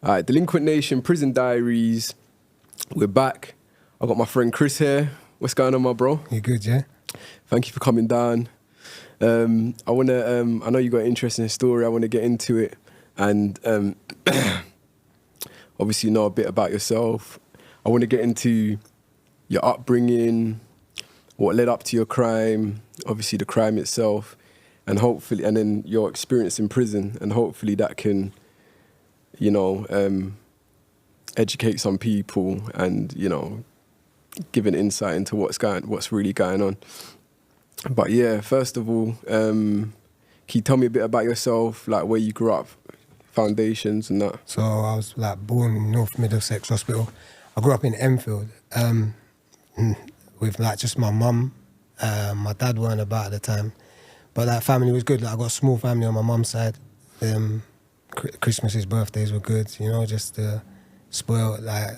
All right, Delinquent Nation, Prison Diaries. We're back. I got my friend Chris here. What's going on, my bro? You good, yeah? Thank you for coming down. I know you got an interesting story. I want to get into it, and obviously you know a bit about yourself. I want to get into your upbringing, what led up to your crime, obviously the crime itself, and hopefully, and then your experience in prison, and hopefully that can, you know, educate some people and, you know, give an insight into what's really going on. But yeah, first of all, can you tell me a bit about yourself, like where you grew up, foundations and that? So I was like born in North Middlesex Hospital. I grew up in Enfield with like just my mum. My dad weren't about at the time, but that family was good. Like I got a small family on my mum's side. Christmases, birthdays were good, you know, just spoiled, like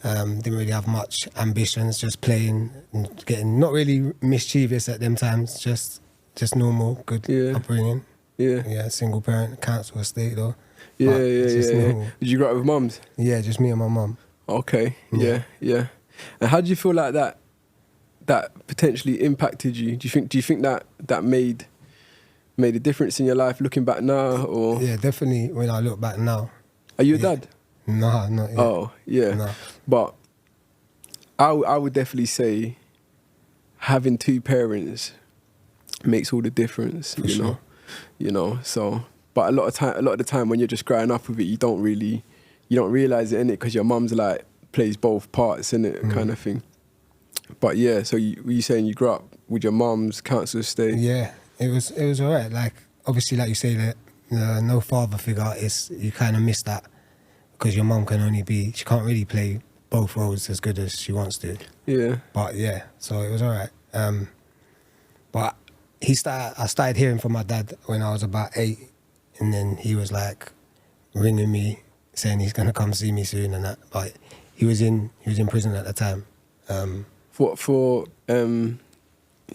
didn't really have much ambitions, just playing and getting, not really mischievous at them times, just normal, good upbringing. Yeah, single parent, council estate though. Yeah. Did you grow up with mums? Yeah, just me and my mum. Okay, yeah. And how do you feel like that potentially impacted you? Do you think that made a difference in your life looking back now, or? Yeah, definitely when I look back now. Are you a dad? No, not yet. Oh, yeah. No. But I would definitely say having two parents makes all the difference, For sure. You know. So, but a lot of the time when you're just growing up with it, you don't realize it, innit, because your mum's like plays both parts in it, kind of thing. But yeah, so were you saying you grew up with your mum's council estate? Yeah, it was alright. Like obviously, like you say, that no father figure, you kind of miss that. Because your mum she can't really play both roles as good as she wants to. Yeah. But yeah, so it was all right. But I started hearing from my dad when I was about 8, and then he was like ringing me saying he's gonna come see me soon and that. But he was in prison at the time.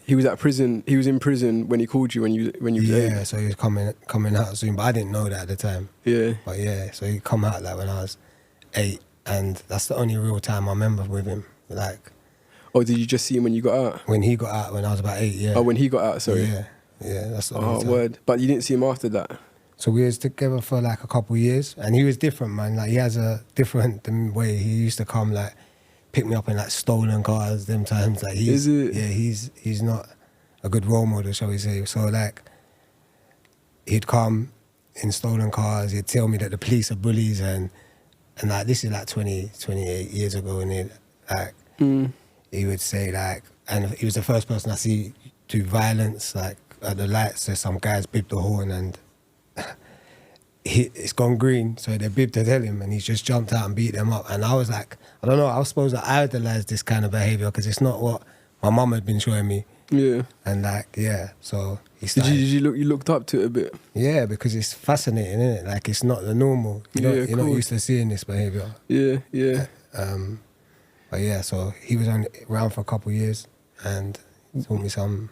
He was at prison. He was in prison when he called you when you was 8. Yeah, so he was coming out soon, but I didn't know that at the time. Yeah. But yeah, so he come out like when I was 8, and that's the only real time I remember with him. Like. Oh, did you just see him when you got out? When he got out, when I was about 8, yeah. Oh, when he got out, sorry. Yeah, that's the only time. Word. But you didn't see him after that? So we was together for like a couple of years, and he was different, man. Like he has a different way. He used to come like pick me up in like stolen cars them times. Like Is it? Yeah, he's not a good role model, shall we say. So like he'd come in stolen cars, he'd tell me that the police are bullies, and like this is like 28 years ago, and he would say like, and he was the first person I see do violence, like at the lights, so some guys bibbed the horn and it's gone green, so they bibbed to tell him, and he's just jumped out and beat them up. And I was like, I don't know, I was supposed to idolise this kind of behaviour because it's not what my mum had been showing me. Yeah. And like, yeah, so he started. You looked up to it a bit? Yeah, because it's fascinating, isn't it? Like it's not the normal. You're not used to seeing this behaviour. Yeah. But yeah, so he was only around for a couple of years and taught me some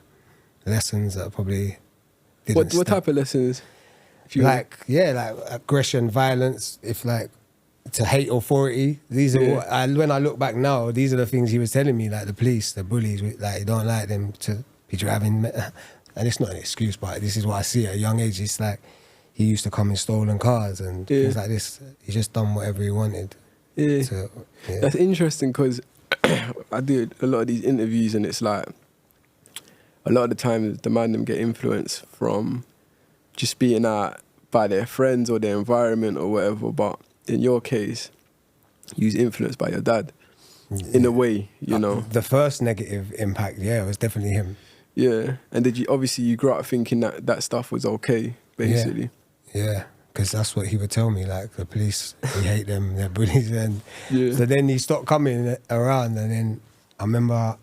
lessons that probably didn't What type of lessons? Like aggression, violence, if like to hate authority. These are when I look back now, these are the things he was telling me, like the police, the bullies, like you don't like them to be driving, and it's not an excuse, but this is what I see at a young age. It's like he used to come in stolen cars and things like this. He just done whatever he wanted. Yeah. So, yeah. That's interesting because I do a lot of these interviews, and it's like a lot of the time the man them get influence from just being out by their friends or their environment or whatever. But in your case, you was influenced by your dad in a way, you know. The first negative impact, was definitely him. Yeah. And you grew up thinking that stuff was okay, basically. Yeah. Because that's what he would tell me, like the police, we hate them, they're bullies. And so then he stopped coming around, and then I remember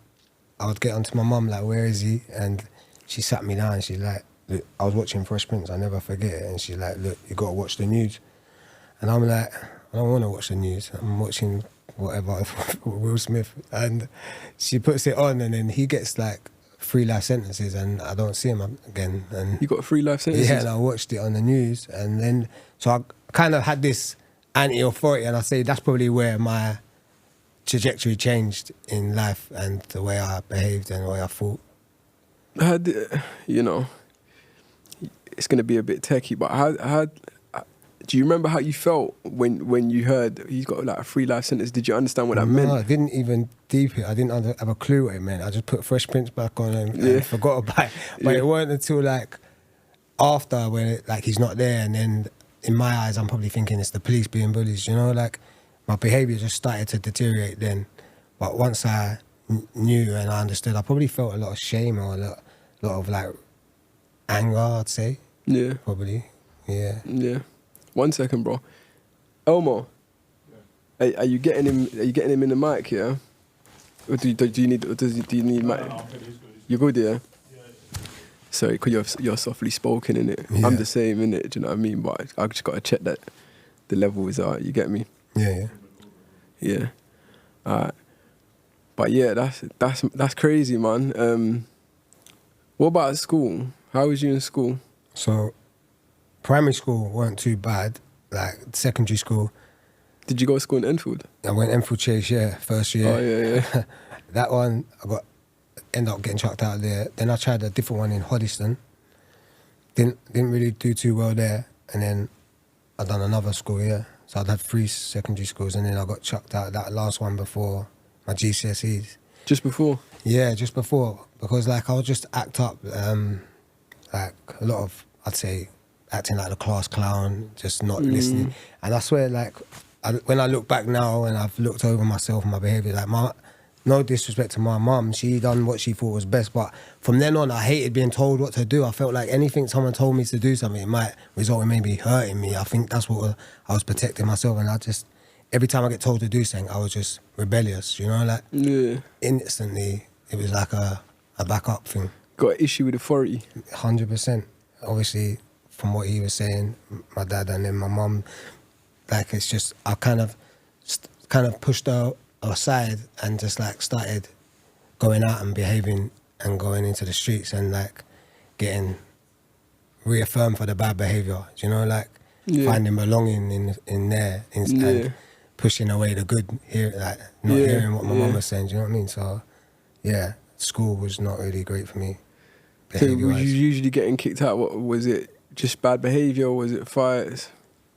I would get onto my mum, like, where is he? And she sat me down and she's like, look, I was watching Fresh Prince, I never forget it, and she's like, look, you got to watch the news. And I'm like, I don't want to watch the news, I'm watching whatever, Will Smith. And she puts it on, and then he gets like 3 life sentences, and I don't see him again. And you got 3 life sentences? Yeah, and I watched it on the news, and then so I kind of had this anti-authority, and I say that's probably where my trajectory changed in life and the way I behaved and the way I thought. You know, it's going to be a bit techie, but how do you remember how you felt when you heard he's got like a 3 life sentence? Did you understand what that meant? No, I didn't even deep it. I didn't have a clue what it meant. I just put Fresh Prince back on and forgot about it. But it wasn't until like after when it, like he's not there, and then in my eyes I'm probably thinking it's the police being bullies, you know, like my behaviour just started to deteriorate then. But once I knew and I understood, I probably felt a lot of shame or a lot of like anger, I'd say. Yeah. Probably. Yeah. Yeah. 1 second, bro. Elmo. Yeah. Are you getting him? Are you getting him in the mic? Yeah. Or do you need? Or do you need mic? You good? Yeah. Sorry, because you're softly spoken in it. Yeah. I'm the same in it. Do you know what I mean? But I just got to check that the levels are. You get me? Yeah. Yeah. Alright. But yeah, that's crazy, man. What about school? How was you in school? So, primary school weren't too bad. Like secondary school. Did you go to school in Enfield? I went Enfield Chase, yeah, first year. Oh yeah. That one ended up getting chucked out of there. Then I tried a different one in Hoddesdon. Didn't really do too well there. And then I done another school, yeah. So I'd had 3 secondary schools, and then I got chucked out of that last one before my GCSEs. Just before? Yeah, just before. Because like I would just act up, like a lot of, I'd say, acting like the class clown, just not listening. And I swear, like, when I look back now and I've looked over myself and my behaviour, like no disrespect to my mum, she done what she thought was best, but from then on I hated being told what to do. I felt like anything someone told me to do something, it might result in maybe hurting me. I think that's what I was protecting myself, and I just, every time I get told to do something, I was just rebellious, you know, like instantly it was like a backup thing. Got an issue with authority? 100%. Obviously, from what he was saying, my dad and then my mum, like it's just, I kind of pushed her aside and just like started going out and behaving and going into the streets and like getting reaffirmed for the bad behaviour, you know, like finding belonging in there and pushing away the good, like not hearing what my mum was saying, do you know what I mean? So yeah, school was not really great for me. So were you usually getting kicked out? What was it? Just bad behaviour, or was it fights?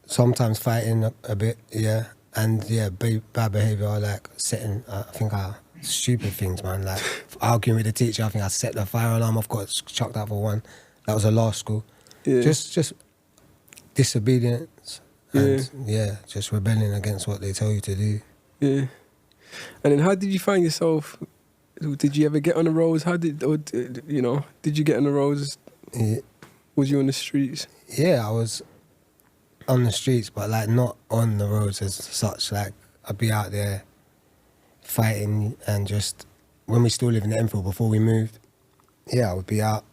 Sometimes fighting a bit, yeah. And yeah, bad behaviour, like setting, stupid things, man. Like arguing with the teacher, I think I set the fire alarm off, got chucked out for one. That was a last school. Yeah. Just disobedience and just rebelling against what they tell you to do. Yeah. And then how did you find yourself? Did you ever get on the roads? Did you get on the roads? Yeah. Was you on the streets? Yeah, I was on the streets, but like not on the roads as such. Like I'd be out there fighting, and just when we still lived in Enfield before we moved, I would be out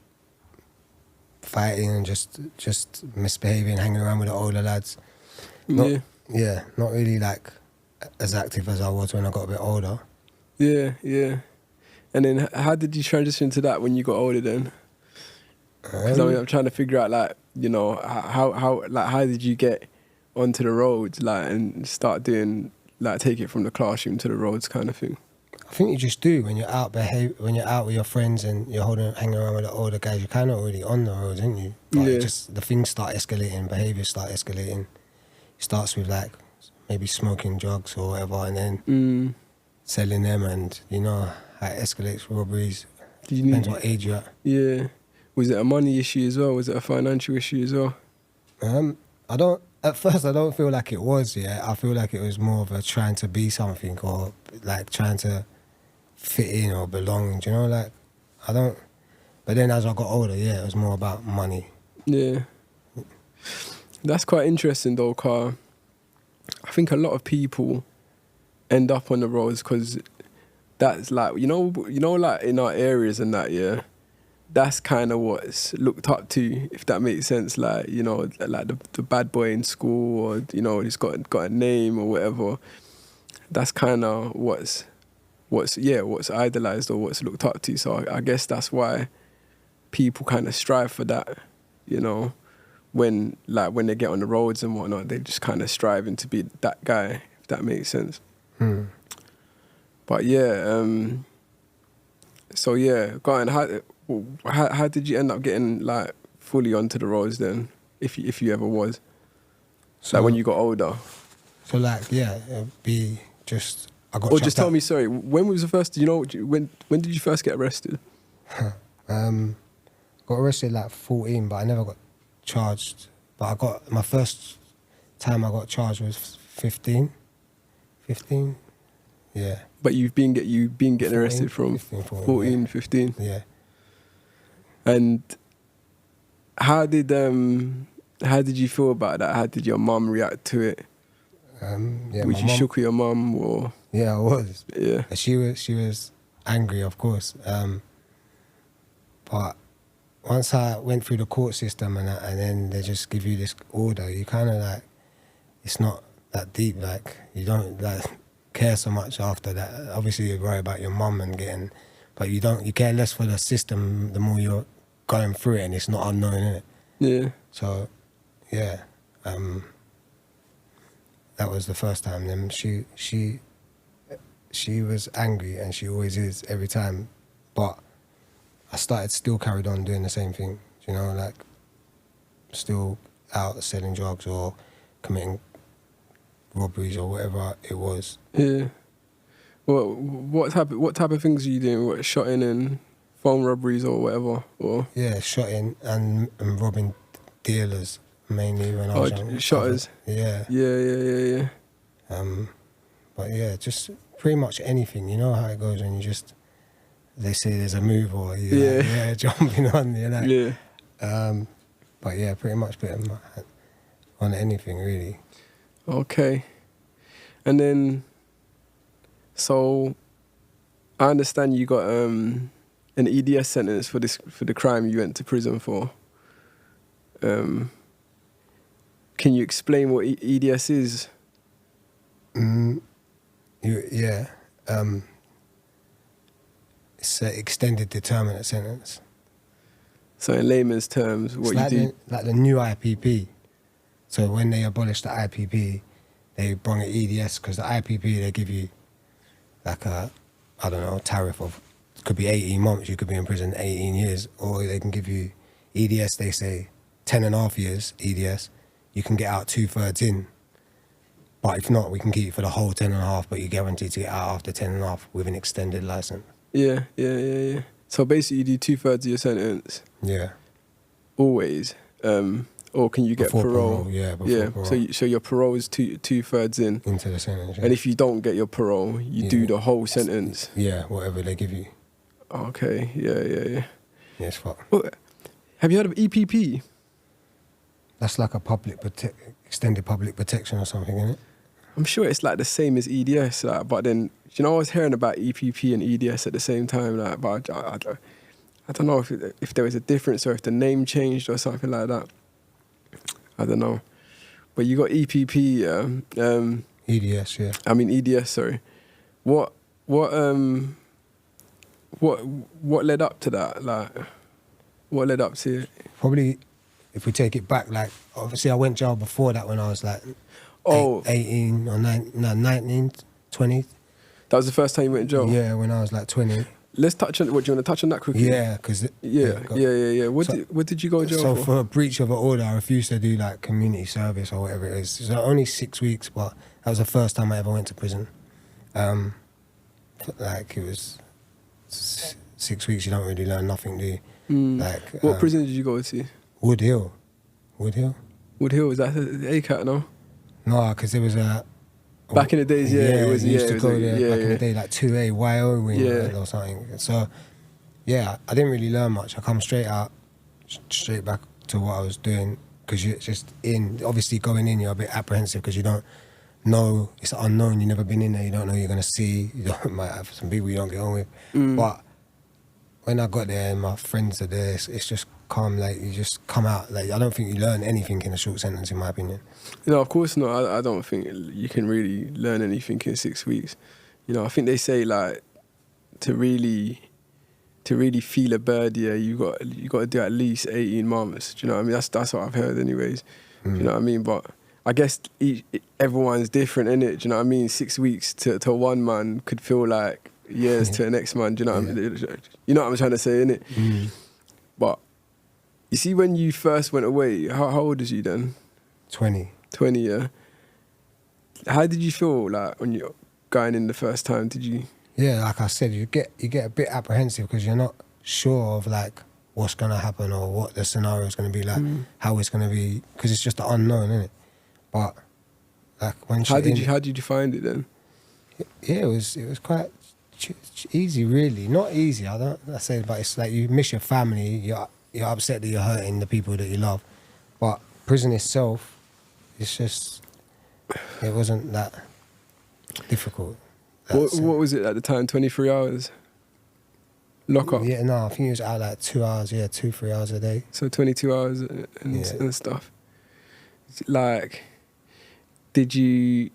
fighting and just misbehaving, hanging around with the older lads. Not really like as active as I was when I got a bit older. Yeah. And then how did you transition to that when you got older then? Because I'm trying to figure out, like, you know, how did you get onto the roads, like, and start doing, like, take it from the classroom to the roads kind of thing? I think you just do when you're out when you're out with your friends and you're hanging around with the older guys. You're kind of already on the roads, aren't you? But just the things start escalating, behaviours start escalating. It starts with like maybe smoking drugs or whatever, and then selling them, and you know how it escalates, robberies. Depends what age you're at. Yeah. Was it a money issue as well? Was it a financial issue as well? At first I don't feel like it was, I feel like it was more of a trying to be something, or like trying to fit in or belong, do you know, like, but then as I got older, it was more about money. Yeah. That's quite interesting though, Car. I think a lot of people end up on the roads because that's like, you know, like in our areas and that, that's kind of what's looked up to, if that makes sense. Like, you know, like the bad boy in school, or, you know, he's got a name or whatever. That's kind of what's idolized or what's looked up to. So I guess that's why people kind of strive for that, you know. when they get on the roads and whatnot, they're just kind of striving to be that guy, if that makes sense. But yeah, so yeah, go on. How did you end up getting like fully onto the roads then, if you ever was? So like when you got older. So like yeah, it'd be just I got. Or just tell me, sorry, when was the first? You know, when did you first get arrested? Got arrested like 14, but I never got charged. But I got my first time I got charged was 15. 15, yeah. But you've been getting 14, arrested from 14, yeah. 15. Yeah. And how did you feel about that? How did your mum react to it? Yeah, was you shook with your mum or? Yeah, I was. Yeah. She was angry, of course. But once I went through the court system and then they just give you this order, you kind of like, it's not that deep. Like you don't like care so much after that. Obviously, you worry about your mum and getting, but you care less for the system the more you're going through it, and it's not unknown, innit? Yeah. So, yeah, that was the first time. Then she was angry, and she always is every time. But I still carried on doing the same thing, you know, like still out selling drugs or committing robberies or whatever it was. Yeah. Well, what type of things are you doing? What, shotting and phone robberies or whatever? Or yeah, shotting and robbing dealers mainly when I was young. Shotters. Yeah. Yeah. But yeah, just pretty much anything. You know how it goes when they say there's a move or you're jumping on, you know. Yeah. But yeah, pretty much putting my hand on anything really. Okay. And then, so I understand you got an EDS sentence for the crime you went to prison for. Can you explain what EDS is? Yeah. It's an extended determinate sentence. So in layman's terms, what it's you do? Like the new IPP. So when they abolished the IPP, they brought it EDS because the IPP, they give you like a tariff of, it could be 18 months, you could be in prison 18 years, or they can give you EDS, they say 10 and a half years EDS, you can get out 2/3 in. But if not, we can keep you for the whole 10 and a half, but you're guaranteed to get out after 10 and a half with an extended license. Yeah. So basically you do 2/3 of your sentence. Yeah. Always. Or can you get before parole? Before parole. So your parole is 2/3 in. Into the sentence, yeah. And if you don't get your parole, you do the whole sentence. Yeah, whatever they give you. Okay, yeah. Yeah, it's fucked. Well, have you heard of EPP? That's like a extended public protection or something, isn't it? I'm sure it's like the same as EDS, like, but then, you know, I was hearing about EPP and EDS at the same time, like, but I don't know if there was a difference or if the name changed or something like that. I don't know. But you got EPP, EDS, yeah. I mean EDS, sorry. What led up to that? Like, what led up to it? Probably, if we take it back, like, obviously I went jail before that when I was like 18 or 19, 20. That was the first time you went to jail? Yeah, when I was like 20. Let's touch on, what, do you want to touch on that quickly? Yeah, because... Yeah. What did you go to jail for? So for a breach of an order, I refused to do like community service or whatever it is. So only 6 weeks, but that was the first time I ever went to prison. Like it was 6 weeks, you don't really learn nothing, do you? Like, what prison did you go to? Wood Hill, is that the ACAT, no? No, because there was a... Back in the days, it was. Used to go there back in the day, like 2A, YO wing or something. So, yeah, I didn't really learn much. I come straight back to what I was doing, because you're just obviously going in, you're a bit apprehensive because you don't know, it's unknown, you've never been in there, you don't know you're going to see, might have some people you don't get on with. But when I got there and my friends are there, it's just calm, like you just come out. Like I don't think you learn anything in a short sentence, in my opinion. No, of course not. I don't think you can really learn anything in 6 weeks. You know, I think they say like to really to really feel a bird, yeah, you got to do at least 18 months. Do you know what I mean? That's what I've heard, anyways. Do you know what I mean? But I guess everyone's different, innit? Do you know what I mean? 6 weeks to one man could feel like years to the next man. Do you know what I mean? You know what I'm trying to say, innit? But you see, when you first went away, how old was you then? 20. 20, yeah. How did you feel like when you're going in the first time? Did you? Yeah, like I said, you get a bit apprehensive because you're not sure of like what's gonna happen or what the scenario is gonna be like, how it's gonna be, because it's just the unknown, isn't it? But like when how did you find it then? Yeah, it was quite easy, really. Not easy, I say, but it's like you miss your family. You're upset that you're hurting the people that you love, but prison itself, it's just, it wasn't that difficult. What was it at the time? 23 hours? Lock up? Yeah, no, I think it was out like 2 hours, 2-3 hours a day. So 22 hours and stuff. Like, did you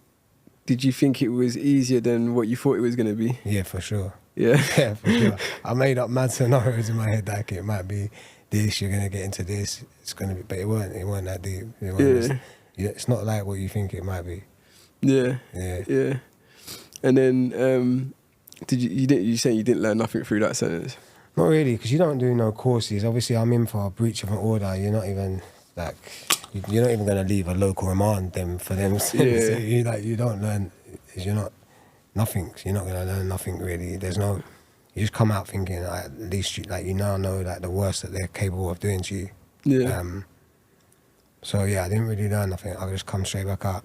think it was easier than what you thought it was going to be? Yeah, for sure. Yeah? Yeah, for sure. I made up mad scenarios in my head, like it might be this, you're going to get into this, it's going to be, but it weren't that deep. It's not like what you think it might be. Yeah. Yeah. Yeah. And then, you say you didn't learn nothing through that sentence? Not really, because you don't do no courses. Obviously, I'm in for a breach of an order. You're not even like, you're not even going to leave a local remand them for them. So you don't learn. You're not nothing. You're not going to learn nothing really. There's no. You just come out thinking like, at least you now know like the worst that they're capable of doing to you. Yeah. So yeah, I didn't really learn nothing. I just come straight back out.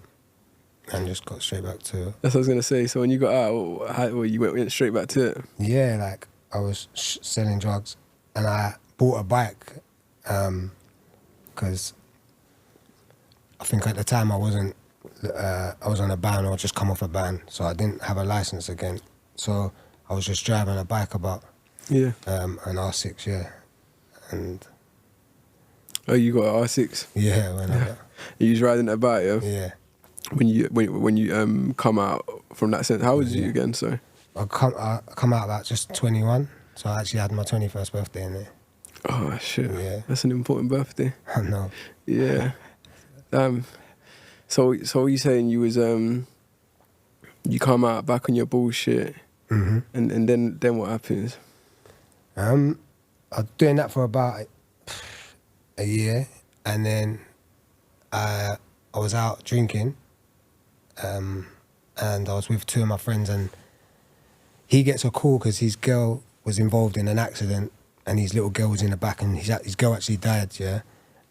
And just got straight back to it. That's what I was going to say. So when you got out, you went straight back to it? Yeah, like I was selling drugs and I bought a bike because I think at the time I was on a ban or just come off a ban, so I didn't have a license again. So I was just driving a bike about. Yeah. An R6, yeah. And oh, you got an R6? Yeah, when I got. You was riding that bike, yeah? Yeah. When you come out from that sense, how old was you again? Sorry, I come out about just 21, so I actually had my 21st birthday in there. Oh shit! Yeah, that's an important birthday. I know. Yeah. So you saying you was you come out back on your bullshit, and then what happens? I was doing that for about a year, and then I was out drinking. And I was with two of my friends, and he gets a call because his girl was involved in an accident and his little girl was in the back and his girl actually died, yeah?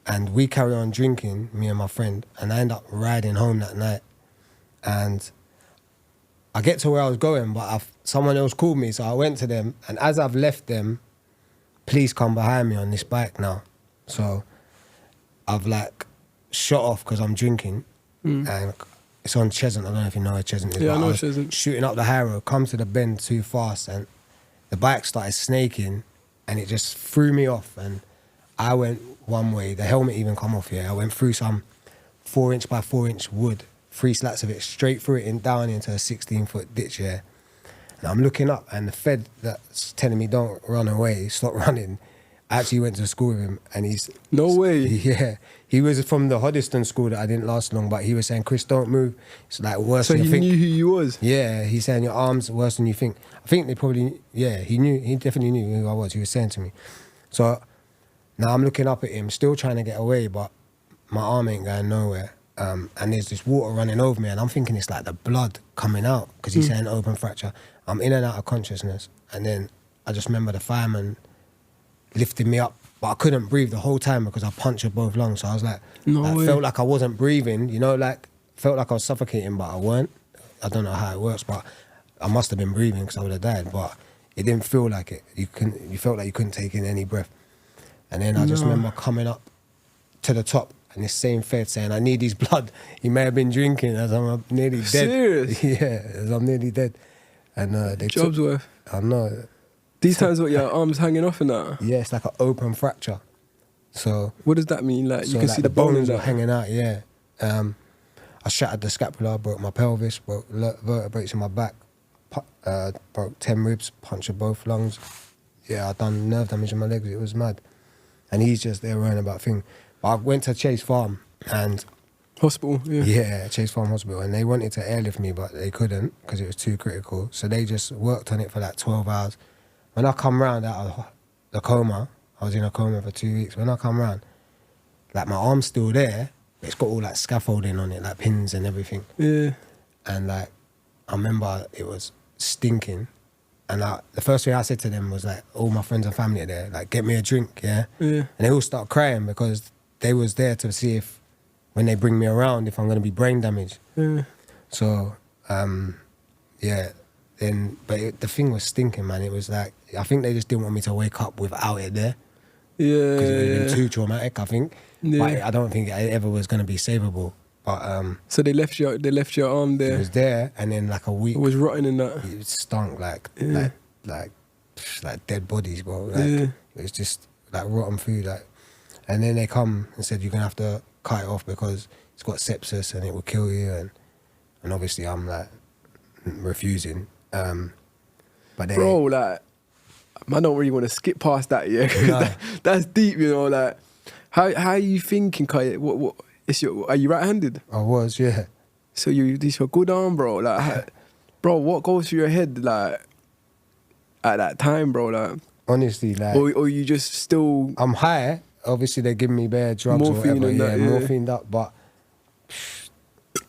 And we carry on drinking, me and my friend, and I end up riding home that night. And I get to where I was going, but someone else called me, so I went to them, and as I've left them, police come behind me on this bike now. So I've like shot off because I'm drinking, and it's on Cheshunt. I don't know if you know where Cheshunt is. Yeah, but I know I was Cheshunt. shooting up the high road, come to the bend too fast, and the bike started snaking, and it just threw me off. And I went one way. The helmet even come off here. I went through some 4-inch by 4-inch wood, 3 slats of it, straight through it and down into a 16-foot ditch here. And I'm looking up, and the Fed that's telling me don't run away, stop running. I actually went to school with him, and he's... No way. Yeah. He was from the Hoddesdon school that I didn't last long, but he was saying, Chris, don't move. It's like worse than you think. So he knew who you was? Yeah, he's saying your arm's worse than you think. I think they probably... Yeah, he definitely knew who I was. He was saying to me. So now I'm looking up at him, still trying to get away, but my arm ain't going nowhere. And there's this water running over me, and I'm thinking it's like the blood coming out, because he's saying open fracture. I'm in and out of consciousness. And then I just remember the fireman lifted me up, but I couldn't breathe the whole time because I punctured both lungs. So I was like, felt like I wasn't breathing, you know, like felt like I was suffocating, but I weren't. I don't know how it works, but I must have been breathing because I would have died, but it didn't feel like it. You felt like you couldn't take in any breath. And then I just remember coming up to the top, and this same Fed saying, I need his blood. He may have been drinking as I'm nearly dead. Serious? Yeah, as I'm nearly dead. And they Job's worth. I know. These times what, your arms hanging off and that? Yeah, it's like an open fracture. So what does that mean? Like, you can like see the bones were hanging out, yeah. I shattered the scapula, broke my pelvis, broke vertebrae in my back, broke 10 ribs, punctured both lungs. yeah, I done nerve damage in my legs. It was mad. And he's just there worrying about things. But I went to Chase Farm and Hospital, yeah. yeah, Chase Farm Hospital, and they wanted to airlift me, but they couldn't because it was too critical. So they just worked on it for like 12 hours. When I come round out of the coma, I was in a coma for 2 weeks. When I come round, like my arm's still there, but it's got all like scaffolding on it, like pins and everything. Yeah. And like, I remember it was stinking. And like, the first thing I said to them was like, all my friends and family are there, like, get me a drink, yeah? Yeah. And they all start crying because they was there to see if, when they bring me around, if I'm going to be brain damaged. Yeah. So, yeah, then, but the thing was stinking, man. It was like, I think they just didn't want me to wake up without it there. Yeah. Because it would have been too traumatic, I think. Yeah. But I don't think it ever was going to be savable. But So they left your arm it there. was there, and then like a week, It was rotting in that. it stunk like dead bodies, bro. Like, Yeah. it was just like rotten food. Like, and then they come and said you're gonna have to cut it off because it's got sepsis and it will kill you. And obviously I'm like refusing. But they, Bro, like, I don't really want to skip past that, yeah. 'Cause No. that's deep, you know. Like, how are you thinking, Kai? What? Are you right-handed? I was, yeah. So this your good arm, bro. Like, bro, what goes through your head, like, at that time, bro? Like, Honestly, like, or you just still I'm high. Obviously, they're giving me bad drugs Morphine or whatever. and that, yeah. Morphined up. But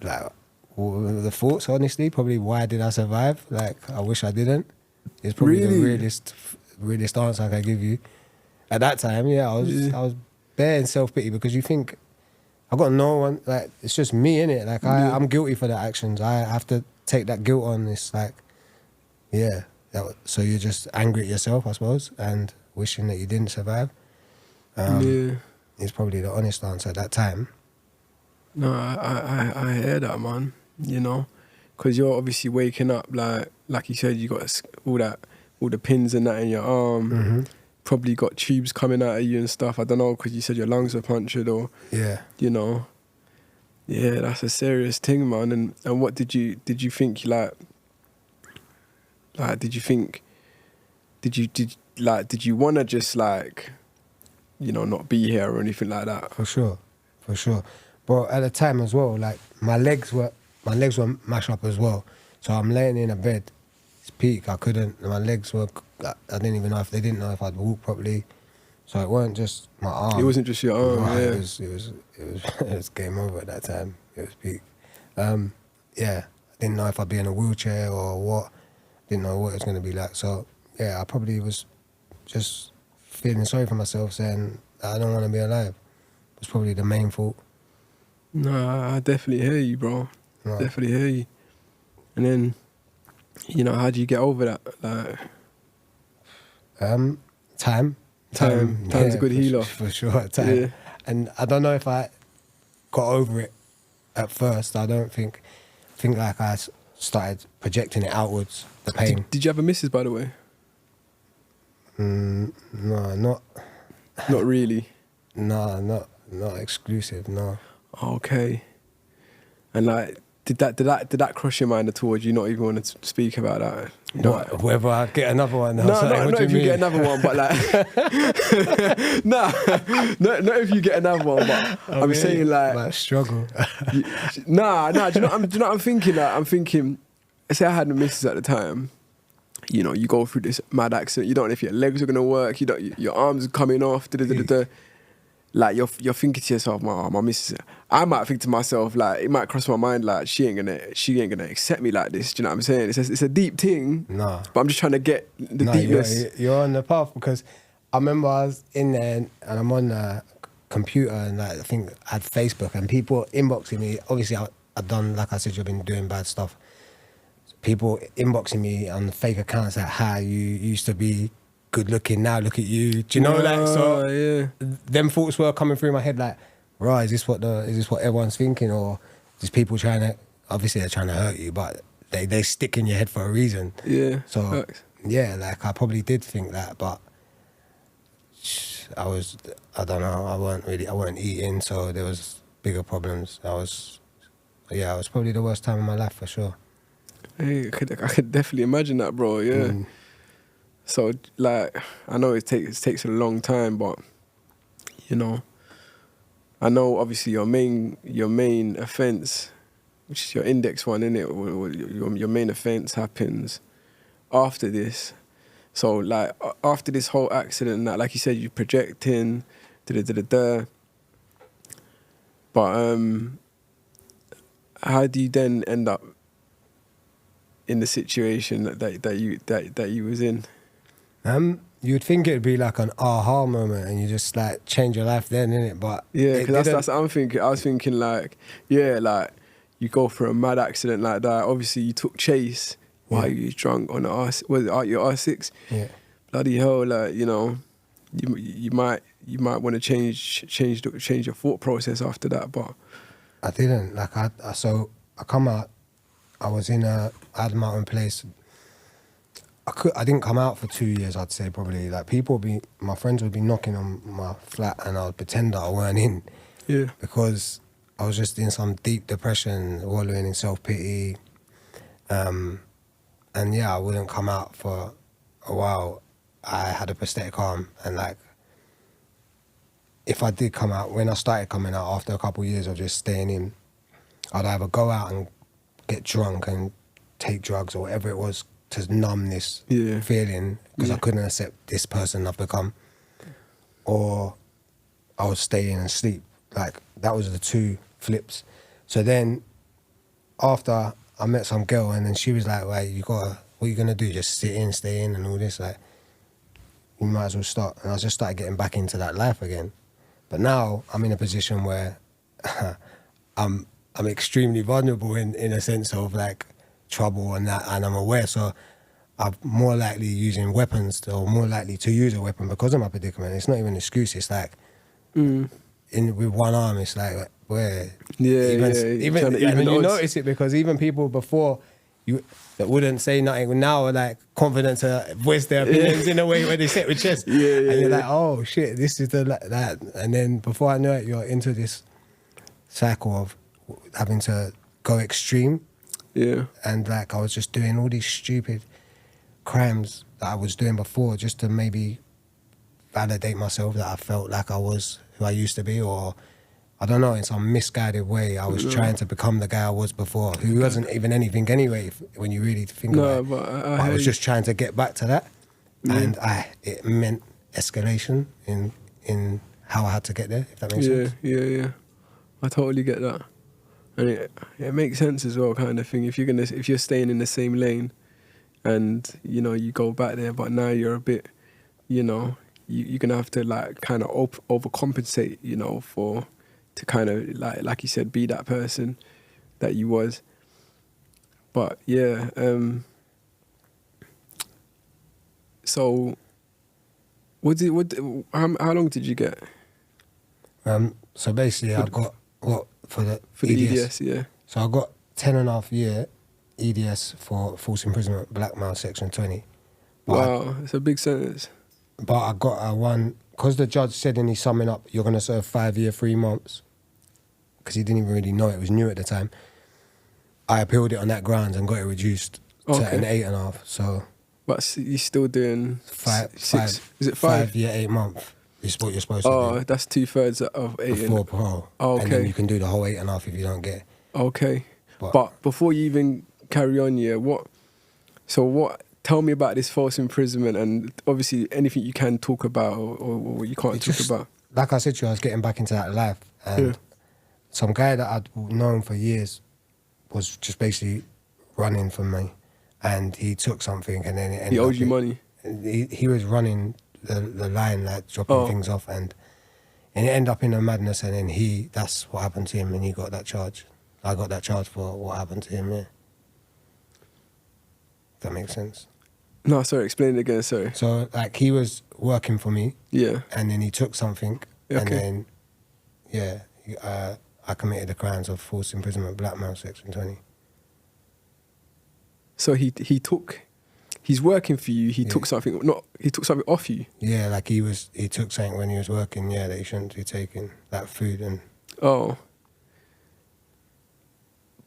like, the thoughts, honestly, probably why did I survive? Like, I wish I didn't. It's probably the Really? realest answer I can give you. At that time, yeah, I was bare in self-pity because you think, I got no one, like, it's just me, innit? Like, Yeah. I'm guilty for the actions. I have to take that guilt on. It's like, yeah. So you're just angry at yourself, I suppose, and wishing that you didn't survive. yeah. Is probably the honest answer at that time. No, I hear that, man. You know, because you're obviously waking up, like you said, you got all the pins and that in your arm. Mm-hmm. Probably got tubes coming out of you and stuff. I don't know, because you said your lungs were punctured, or Yeah. you know. Yeah, that's a serious thing, man. And what did you think? Like, did you think? Did you want to just like, you know, not be here or anything like that? For sure. But at the time as well, like my legs were mashed up as well. So I'm laying in a bed. It's peak. I couldn't. My legs were. I didn't even know if they didn't know if I'd walk properly. So it wasn't just my arm. It wasn't just your arm. Right, Yeah. it was game over at that time. It was peak. Yeah. I didn't know if I'd be in a wheelchair or what. Didn't know what it was going to be like. So yeah, I probably was just feeling sorry for myself, saying I don't want to be alive. Was probably the main fault. No, I definitely hear you, bro. Right. Definitely hear you. And then, you know, how do you get over that? Like, Time. Time's a good healer. For sure, time. Yeah. And I don't know if I got over it at first. I don't think like I started projecting it outwards, the pain. did you have a missus, by the way? No, not Not really. not exclusive, no. Okay. And like, did that cross your mind at all? Or do you not even want to speak about that? You know, Whether I get another one. no, not if you get another one, but like, not if you get another one. But I'm saying like struggle. Do you know what I'm thinking? Like, I'm thinking, say I had a missus at the time. You know, you go through this mad accident. You don't know if your legs are gonna work. You don't. Your arms are coming off. Like you're thinking to yourself, my missus. I might think to myself, like, it might cross my mind, like, she ain't gonna accept me like this. Do you know what I'm saying? It's a deep thing. No. But I'm just trying to get the deepness. You're on the path, because I remember I was in there and I'm on the computer and like, I think I had Facebook and people inboxing me. Obviously, I've done, like I said, you've been doing bad stuff. People inboxing me on fake accounts like, "Hi, you used to be good looking, now look at you." Do you know, like, so yeah. them thoughts were coming through my head like, right, is this what everyone's thinking, or just people trying to, obviously they're trying to hurt you, but they stick in your head for a reason. Yeah. So Facts. yeah, like I probably did think that, but I don't know, I weren't eating, so there was bigger problems. It was probably the worst time of my life for sure. Hey, I could definitely imagine that, bro. Yeah. So like, I know it takes a long time, but you know, I know obviously your main offence, which is your index one, innit? Your main offence happens after this. So like after this whole accident, and that, like you said, you're projecting, da. But how do you then end up in the situation that you was in? You'd think it'd be like an aha moment and you just like change your life then, innit? But Yeah, it because that's didn't. what I'm thinking. I was thinking like, yeah, like you go through a mad accident like that. Obviously, you took chase while you was drunk on the your R6. Yeah. Bloody hell, like you know, you might want to change your thought process after that. But I didn't. Like I come out. I was in I had my own place. I didn't come out for 2 years. I'd say probably like my friends would be knocking on my flat, and I would pretend that I weren't in. yeah, Because I was just in some deep depression, wallowing in self-pity. And yeah, I wouldn't come out for a while. I had a prosthetic arm, and like, if I did come out, when I started coming out after a couple of years of just staying in, I'd either go out and get drunk and take drugs or whatever it was to numb this feeling, because I couldn't accept this person I've become, or I would stay in and sleep. Like, that was the two flips. So then after I met some girl, and then she was like, right, what are you gonna do? Just sit in, stay in and all this? Like, you might as well start. And I just started getting back into that life again. But now I'm in a position where I'm extremely vulnerable in a sense of like trouble and that, and I'm aware. So I'm more likely using weapons, or more likely to use a weapon because of my predicament. It's not even an excuse. It's like with one arm, it's like where even you notice it, because even people before you that wouldn't say nothing now are like confident to voice their opinions in a way where they sit with chest. And you're like, oh shit, this is that. And then before I know it, you're into this cycle of having to go extreme. Yeah. And like I was just doing all these stupid crimes that I was doing before just to maybe validate myself that I felt like I was who I used to be, or I don't know, in some misguided way I was trying to become the guy I was before, who wasn't even anything anyway when you really think about it. But I was just trying to get back to that, and it meant escalation in how I had to get there, if that makes sense. Yeah. I totally get that. And it makes sense as well, kind of thing. If you're staying in the same lane, and you know you go back there, but now you're a bit, you know, you're gonna have to like kind of overcompensate, you know, to kind of like you said, be that person that you was. But yeah, so how long did you get? So basically I got for the EDS, yeah. So I got 10.5 year EDS for false imprisonment, blackmail, section 20. But wow, it's a big sentence. But I got one, because the judge said in his summing up, you're going to serve 5 years, 3 months, because he didn't even really know it was new at the time. I appealed it on that grounds and got it reduced to an 8.5. So, but you're still doing six? Is it 5? 5 year, 8 month is what you're supposed to do. Oh, that's 2/3 of 8. Before parole. Oh, okay. And then you can do the whole 8.5 if you don't get it. Okay. But before you even carry on, tell me about this false imprisonment, and obviously anything you can talk about or what you can't talk about. Like I said to you, I was getting back into that life, and some guy that I'd known for years was just basically running from me, and he took something, and then it ended he owed you money. He was running the line, like dropping things off, and it ended up in a madness, and then that's what happened to him, and he got that charge. I got that charge for what happened to him, yeah. If that makes sense. No, sorry, explain it again, sorry. So, like, he was working for me. Yeah. And then he took something. Okay. And then, I committed the crimes of false imprisonment, blackmail, section 20. So he's working for you, he took something off you? Yeah, like he took something when he was working, that he shouldn't be taking, like food and... Oh.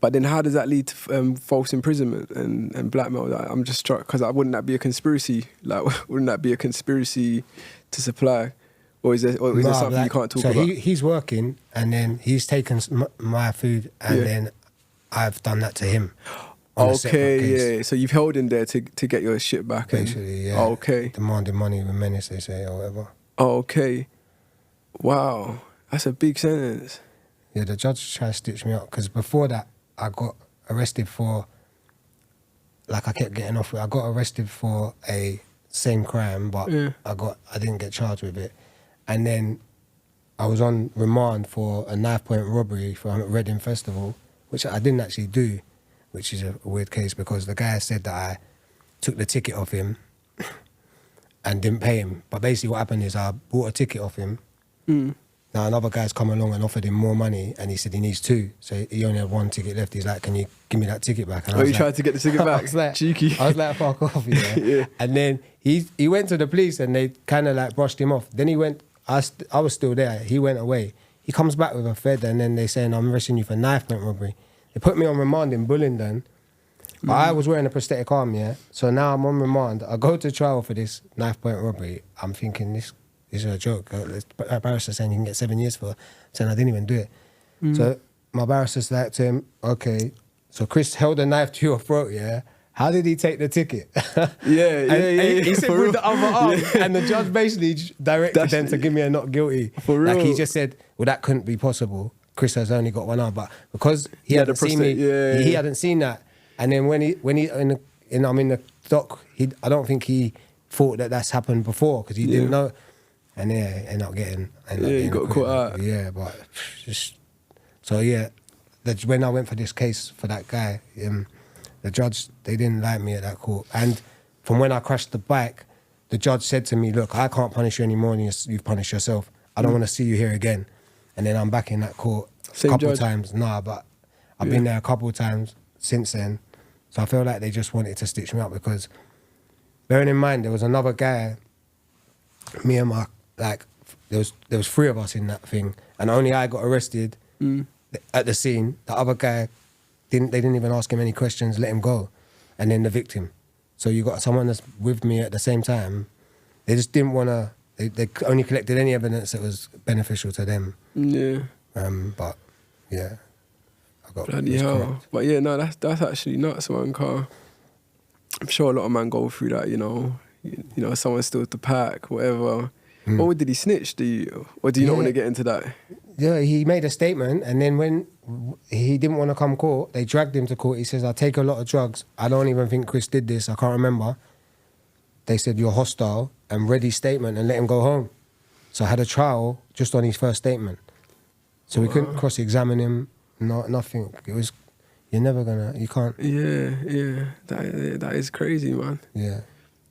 But then how does that lead to false imprisonment and blackmail? Like, I'm just struck because wouldn't that be a conspiracy? Like, wouldn't that be a conspiracy to supply? Or is there something you can't talk about? He's working and then he's taken my food and then I've done that to him. Okay, yeah. So you've held him there to get your shit back. Basically, yeah. Oh, okay. Demanding money with menace, they say, or whatever. Oh, okay. Wow. That's a big sentence. Yeah, the judge tried to stitch me up because before that, I got arrested for, like I kept getting off with, I got arrested for a same crime, but I didn't get charged with it. And then I was on remand for a knife point robbery from Reading Festival, which I didn't actually do, which is a weird case because the guy said that I took the ticket off him and didn't pay him. But basically what happened is I bought a ticket off him. Now another guy's come along and offered him more money and he said he needs 2. So he only had 1 ticket left. He's like, can you give me that ticket back? And you tried to get the ticket back? I was like, cheeky. I was like, fuck off, yeah. And then he went to the police and they kind of like brushed him off. Then he went, I was still there. He went away. He comes back with a fed and then they saying, I'm arresting you for knife point robbery. They put me on remand in Bullingdon. But I was wearing a prosthetic arm, yeah? So now I'm on remand. I go to trial for this knife point robbery. I'm thinking this is a joke. A barrister saying you can get 7 years for it. Saying I didn't even do it. So my barrister's like to him, okay, so Chris held a knife to your throat, yeah? How did he take the ticket? He said with the other arm. And the judge basically directed them to give me a not guilty. For real? Like he just said, well, that couldn't be possible. Chris has only got 1 arm. But because he hadn't seen me, he hadn't seen that. And then when I'm in the dock, I don't think he thought that that's happened before because he didn't know. And end up getting you got caught out. Yeah, but just so when I went for this case for that guy, the judge, they didn't like me at that court. And from when I crashed the bike, the judge said to me, look, I can't punish you anymore than you've punished yourself. I don't want to see you here again. And then I'm back in that court a couple of times. Nah, but I've been there a couple of times since then. So I feel like they just wanted to stitch me up because, bearing in mind, there was another guy, me and my, like, there was 3 of us in that thing, and only I got arrested at the scene. The other guy, they didn't even ask him any questions, let him go. And then the victim. So you got someone that's with me at the same time. They just didn't want to, they only collected any evidence that was beneficial to them. Yeah. But, yeah. Bloody hell. But yeah, no, that's actually nuts, man, car. I'm sure a lot of men go through that, you know, someone steals the pack, whatever. Or did he snitch? Or do you not want to get into that? Yeah, he made a statement and then when he didn't want to come court, they dragged him to court. He says, I take a lot of drugs. I don't even think Chris did this. I can't remember. They said, you're hostile and read his statement and let him go home. So I had a trial just on his first statement. So we couldn't cross-examine him. Nothing. It was, you can't. Yeah. That is crazy, man. Yeah.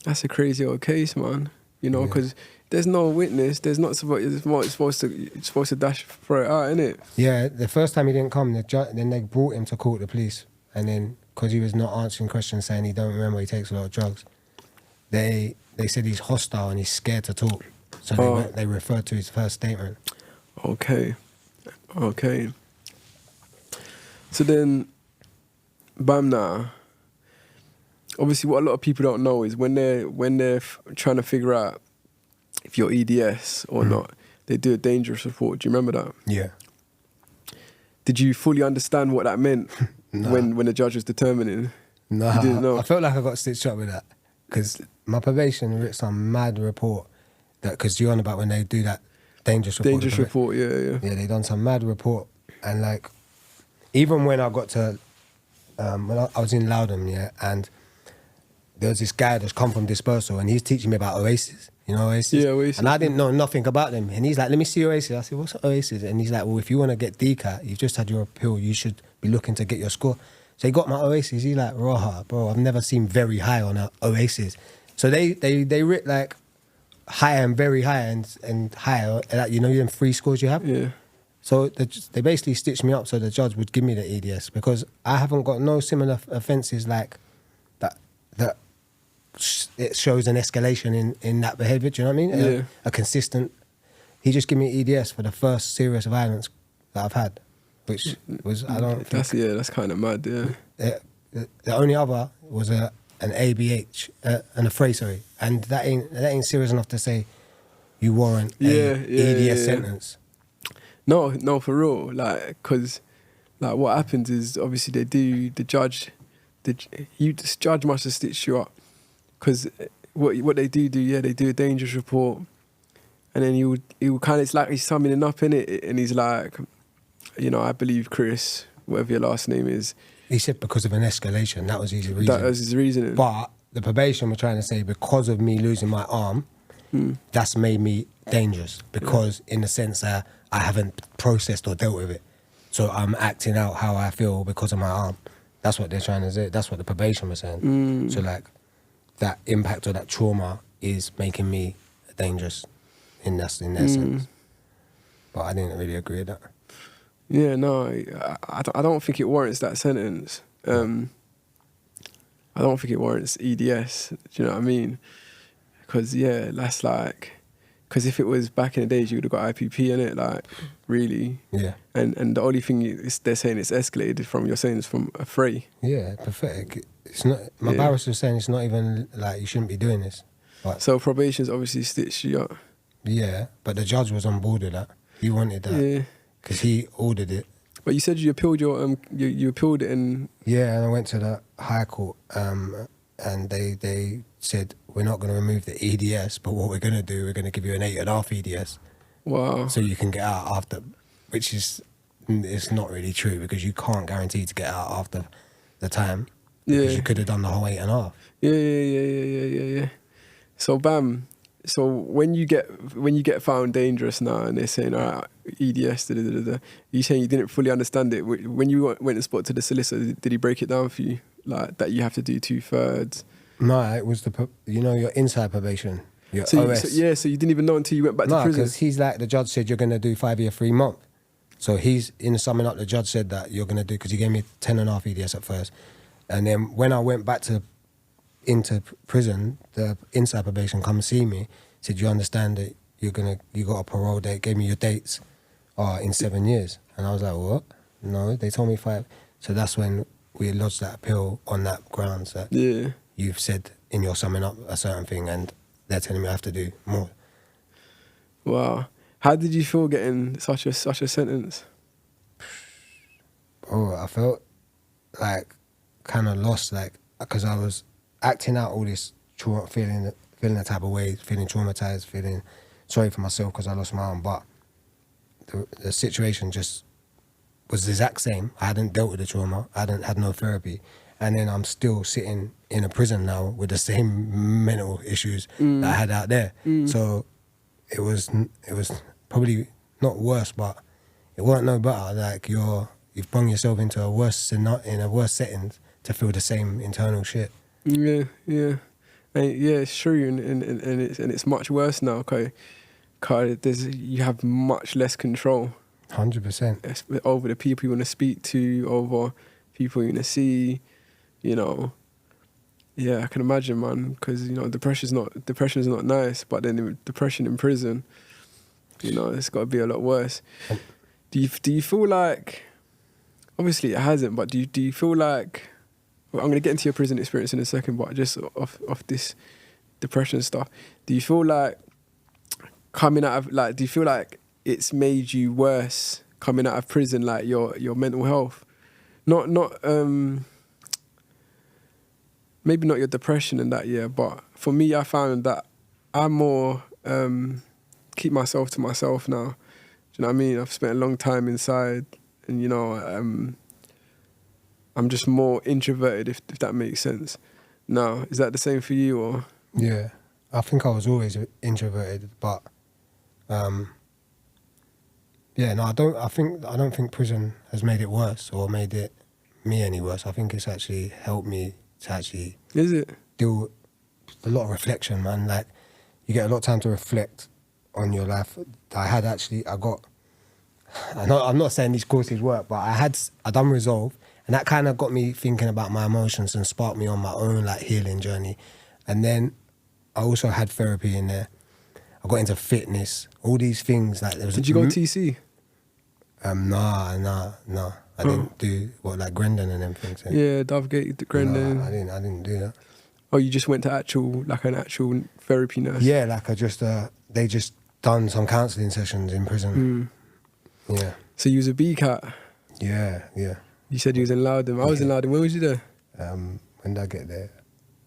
That's a crazy old case, man. You know, because there's no witness. There's not supposed to dash throw it out, innit? Yeah. The first time he didn't come, then they brought him to court, the police, and then because he was not answering questions, saying he don't remember, he takes a lot of drugs. They said he's hostile and he's scared to talk. So they referred to his first statement. Okay. So then, bam, now. Obviously, what a lot of people don't know is when they're trying to figure out if you're EDS or not, they do a dangerous report. Do you remember that? Yeah. Did you fully understand what that meant when the judge was determining? No, you didn't know? I felt like I got stitched up with that because my probation wrote some mad report that because you're on about when they do that dangerous report. Dangerous report, yeah. Yeah, they done some mad report and like. Even when I got to, when I was in Loudon, and there was this guy that's come from Dispersal and he's teaching me about Oasis, you know Oasis? Yeah, Oasis. And I didn't know nothing about them. And he's like, let me see Oasis. I said, what's Oasis? And he's like, well, if you want to get DCAT, you've just had your appeal, you should be looking to get your score. So he got my Oasis. He's like, raw, bro, I've never seen very high on a Oasis. So they writ like high and very high and higher, like, you know, them 3 scores you have? Yeah. So they basically stitched me up so the judge would give me the EDS because I haven't got no similar offences like that it shows an escalation in that behaviour, do you know what I mean? Yeah. A consistent... He just gave me EDS for the first serious violence that I've had. which was I don't think That's kind of mad. Yeah. the only other was an ABH and a phrase, sorry, and that ain't serious enough to say you warrant a EDS sentence. No, for real. Like, cause like what happens is obviously the judge must have stitched you up, cause what they do they do a dangerous report, and then he would kind of, it's like he's summing up in it, and he's like, you know, I believe Chris, whatever your last name is. He said because of an escalation, that was his reason. That was his reasoning. But the probation were trying to say because of me losing my arm, that's made me dangerous, because in the sense that I haven't processed or dealt with it. So I'm acting out how I feel because of my arm. That's what they're trying to say. That's what the probation was saying. So like that impact or that trauma is making me dangerous in their sense. But I didn't really agree with that. Yeah, no, I don't think it warrants that sentence. I don't think it warrants EDS. Do you know what I mean? Because that's like, because if it was back in the days, you would have got IPP in it, like, really. Yeah. And the only thing they're saying it's escalated from, you're saying it's from a fray. Yeah, pathetic. It's not. My barrister was saying it's not even like you shouldn't be doing this. But, so probation's obviously stitched you up. Yeah, but the judge was on board with that. He wanted that. Yeah. Because he ordered it. But you said you appealed you appealed it and... Yeah, and I went to the High Court, and they said, we're not going to remove the EDS, but what we're going to do, we're going to give you an 8.5 EDS. Wow. So you can get out after, which is, it's not really true, because you can't guarantee to get out after the time. Because you could have done the whole 8.5. Yeah. So bam. So when you get found dangerous now, and they're saying, all right, EDS, you saying you didn't fully understand it. When you went and spoke to the solicitor, did he break it down for you, like that you have to do 2/3? No, it was your inside probation, your OS. So you didn't even know until you went back to prison. No, because he's like, the judge said you're going to do 5 year 3 month. So he's in summing up. The judge said that you're going to do, because he gave me 10.5 EDS at first, and then when I went back into prison, the inside probation come see me, said, you understand that you got a parole date, gave me your dates in 7 years. And I was like, what? No, they told me 5. So that's when we lodged that appeal on that grounds that you've said in your summing up a certain thing, and they're telling me I have to do more. Wow. How did you feel getting such a sentence? Oh, I felt like kind of lost, like, because I was acting out all this trauma, feeling that type of way, feeling traumatized, feeling sorry for myself because I lost my arm. But the situation just was the exact same. I hadn't dealt with the trauma. I had no therapy. And then I'm still sitting in a prison now with the same mental issues that I had out there. So it was probably not worse, but it wasn't no better. Like you've brought yourself into a worse setting to feel the same internal shit. Yeah. It's true, and it's much worse now. Cause you have much less control. 100%. Over the people you want to speak to, over people you want to see. You know, yeah, I can imagine, man. Because depression's not nice, but then depression in prison, it's got to be a lot worse. Do you feel like? Obviously, it hasn't. But do you feel like? I'm going to get into your prison experience in a second, but just off this depression stuff, do you feel like do you feel like it's made you worse coming out of prison, like your mental health? Not maybe not your depression and that, but for me, I found that I'm more keep myself to myself now. Do you know what I mean? I've spent a long time inside, and I'm just more introverted, if that makes sense. Now, is that the same for you, or? Yeah, I think I was always introverted, but I don't think prison has made it worse or made it me any worse. I think it's actually helped me to actually deal with a lot of reflection, man. Like, you get a lot of time to reflect on your life. I'm not saying these courses work, but I done Resolve. And that kind of got me thinking about my emotions and sparked me on my own healing journey. And then I also had therapy in there. I got into fitness, all these things. Did you go to TC? Nah. I didn't do like Grendon and everything. So. Yeah, Dovegate, Grendon. No, I didn't do that. Oh, you just went to an actual therapy nurse? Yeah, like they just done some counselling sessions in prison. Yeah. So you was a B-cat? Yeah. You said you was in Loudon. I was in Loudon. When was you there? When did I get there?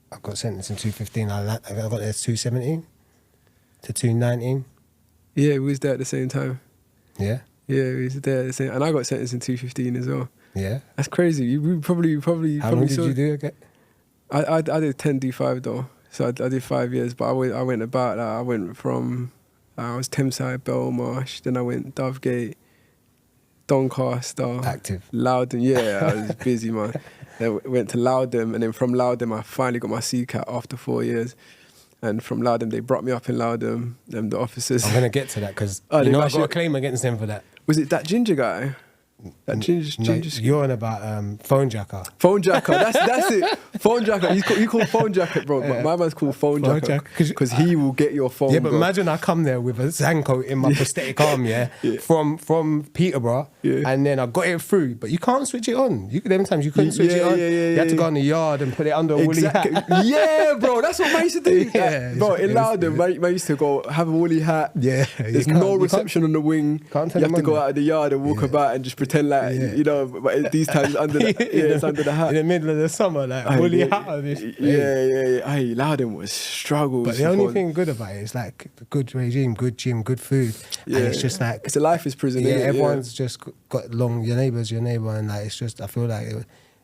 I got sentenced in 2015. I got there 2017 to 2019. Yeah, we was there at the same time. Yeah. Yeah, we was there at the same, and I got sentenced in 2015 as well. Yeah. That's crazy. We probably. How long did you do again? I did 10 D5 though, so I did 5 years. But I went about. I went from I was Thameside, Belmarsh, then I went Dovegate, Doncaster, Active. Loudon. Yeah, I was busy, man. Then went to Loudon, and then from Loudon I finally got my CCAT after 4 years. And from Loudon, they brought me up in Loudon, the officers. I'm gonna get to that because Oh, you know I actually- got a claim against them for that. Was it that ginger guy? That ginger skin? You're on about phone jacker. Phone jacker, that's it. Phone jacker. He called phone jacket, bro. But my man's called phone Phone jacker jacker. because he will get your phone. Yeah, but bro. imagine I come there with a Zanko in my prosthetic arm, yeah, from Peterborough, Yeah. and then I got it through, but you can't switch it on. Them times you couldn't switch it on. You had to go in the yard and put it under a woolly Exactly. hat. Yeah, bro. That's what man used to do. Yeah, Bro, in it's- Loudon, man used to go have a woolly hat. Yeah, There's you no can't- you reception on the wing. can't tell You have to them go on out of the yard and walk about and just pretend like you know. But these times under the it's under the hat. in the middle of the summer, like Aye, woolly yeah. hat on this. Yeah. Hey, Loudon was struggles. But the only thing good about it is like the good regime, good gym, good food, and it's just like it's a life is prison. yeah, innit? everyone's just got along. Your neighbour's your neighbour, and like it's just I feel like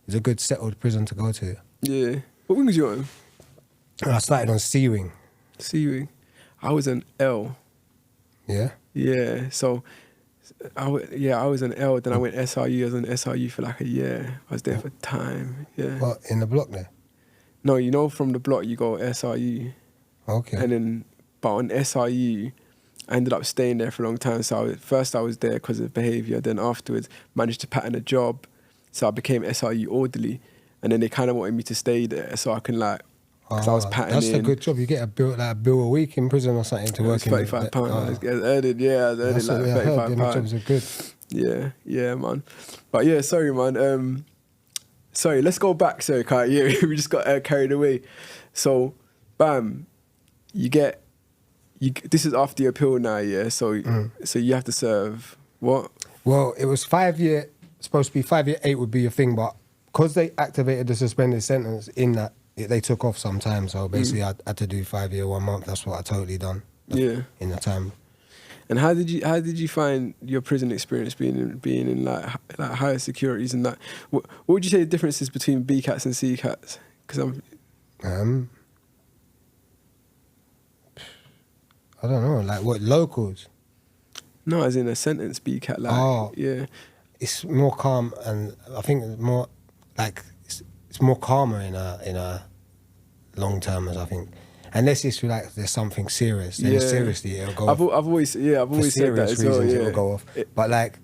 it's a good settled prison to go to. Yeah. What wing was you on? And I started on C wing. C wing. I was an L. Yeah. Yeah. So, I was an L. Then I went SRU. I was on SRU for like a year. I was there for time. Yeah. What in the block there? No, you know, from the block you go SRU, Okay. and then but on SRU, I ended up staying there for a long time. So first I was there because of behaviour. Then afterwards managed to pattern a job, so I became SRU orderly, and then they kind of wanted me to stay there so I can like. Because I was patterning. That's a good job. You get a bill a week in prison or something to work in. £35. I was earning, I was earning That's like what I heard. Them £35. jobs are good. Yeah, man. But yeah, sorry, man. Sorry, let's go back. Sorry, Kai. Yeah, we just got carried away. So, bam, this is after your appeal now, yeah? So you have to serve what? Well, it was 5 year. Supposed to be 5 year 8 would be a thing, but because they activated the suspended sentence in that. They took off some time, so basically I had to do 5 year 1 month. That's what I totally done. Yeah. In the time. And how did you find your prison experience being in like higher securities and that? What would you say the difference is between B cats and C cats? Because I don't know, like what locals. no, as in a sentence B cat, like yeah. It's more calm, and I think it's more like. It's more calmer in a long termers, I think. Unless it's like there's something serious, then seriously it'll go. I've always said that as well. Yeah, it'll go off. But like,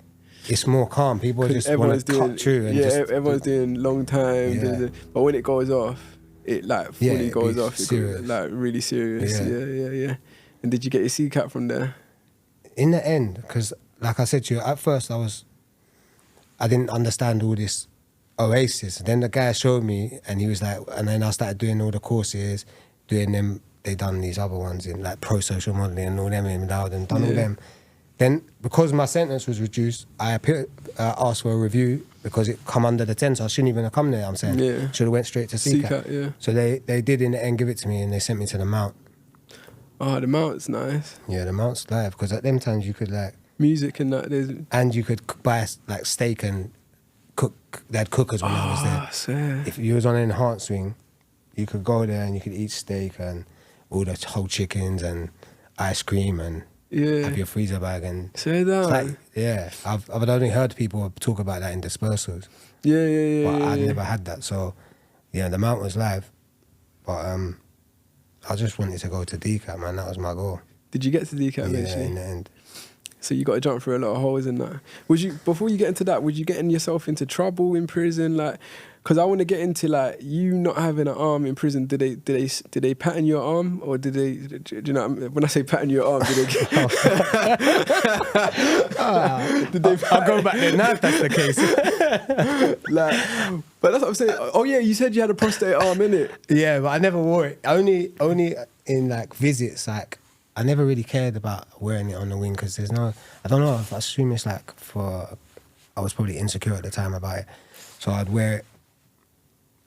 it's more calm. People just want to cut through. And everyone's doing long time. Yeah. But when it goes off, it like fully goes off. Serious. It goes, like really serious. Yeah. Yeah. And did you get your C cap from there? In the end, because like I said to you, at first I didn't understand all this Oasis. Then the guy showed me, and he was like, and then I started doing all the courses, doing them. They done these other ones in like pro-social modelling and all them in Loudon, done all them. Then because my sentence was reduced, I asked for a review because it come under the 10, so I shouldn't even have come there. I'm saying, should have went straight to CCAT. Yeah. So they did in the end give it to me, and they sent me to the Mount. Oh, the Mount's nice. Yeah, the Mount's live because at them times you could like music and that. And you could buy like steak and cook. They had cookers when I was there. Swear. If you was on an enhanced wing, you could go there and you could eat steak and all the whole chickens and ice cream and have your freezer bag and. Say that. Like, yeah, I've only heard people talk about that in dispersals. Yeah. But I never had that. So yeah, the Mount was live, but I just wanted to go to DCAT, man. That was my goal. Did you get to DCAT eventually? Yeah, in the end. So you got to jump through a lot of holes in that. Before you get into that, would you getting yourself into trouble in prison? Like, because I want to get into like you not having an arm in prison. Did they pattern your arm, or did they? Do you know when I say pattern your arm? Did they? Did they? I'll go back there now if that's the case. Like, but that's what I'm saying. Oh yeah, you said you had a prostate arm, innit? Yeah, but I never wore it. Only in like visits. Like I never really cared about wearing it on the wing because there's no. I don't know. I assume it's like for. I was probably insecure at the time about it, so I'd wear it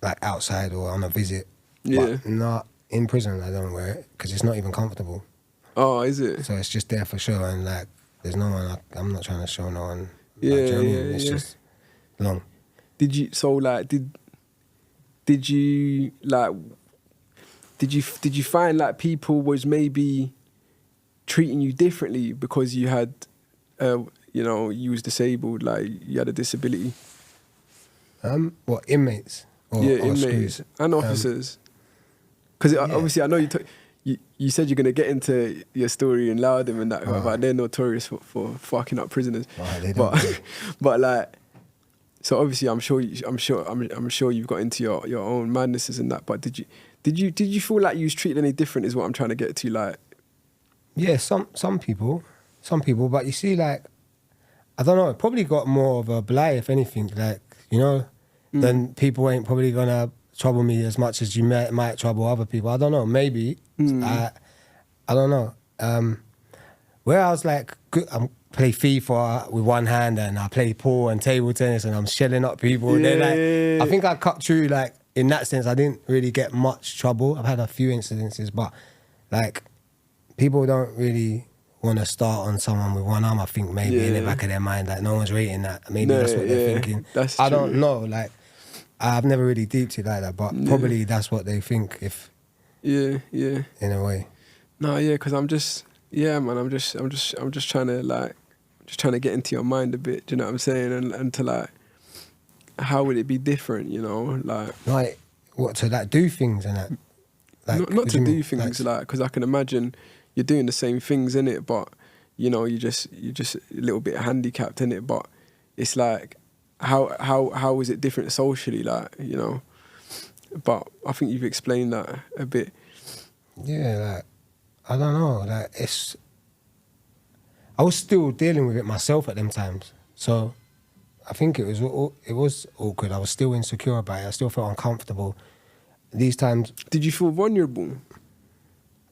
like outside or on a visit. Yeah. But not in prison. I don't wear it because it's not even comfortable. Oh, is it? So it's just there for show, and like there's no one. I'm not trying to show no one. Yeah, like, do you know what I mean? yeah, It's yeah. just long. Did you find like people was maybe treating you differently because you had you was disabled, like you had a disability? What inmates? Or Inmates screws? and officers. Because yeah. obviously I know you said you're gonna get into your story in Loudon and that, but they're notorious for fucking up prisoners. They don't do it. But like, so obviously I'm sure you've got into your own madnesses and that. But did you feel like you was treated any different? Is what I'm trying to get to. Like, Yeah, some people, but you see, like, I don't know, it probably got more of a blight, if anything, like, you know, then people ain't probably gonna trouble me as much as you might trouble other people. I don't know, maybe. I don't know. Where I was like, good, I play FIFA with one hand and I play pool and table tennis and I'm shelling up people. Yeah. Then like, I think I cut through, like, in that sense, I didn't really get much trouble. I've had a few incidences, but like, people don't really want to start on someone with one arm. I think maybe in the back of their mind, like no one's rating that. Maybe that's what they're thinking. That's I true. don't know. Like I've never really deeped it like that, but probably that's what they think. If yeah, in a way. no, yeah, because I'm just trying to get into your mind a bit. Do you know what I'm saying? And to like, how would it be different? You know, Like what to like do things and that. Like, not what to you do mean? things like, because I can imagine you're doing the same things in it, but you know you're just a little bit handicapped in it. But it's like how is it different socially, like, you know? But I think you've explained that a bit. Yeah, like I don't know. Like I was still dealing with it myself at them times, so I think it was awkward. I was still insecure about it. I still felt uncomfortable. These times, Did you feel vulnerable?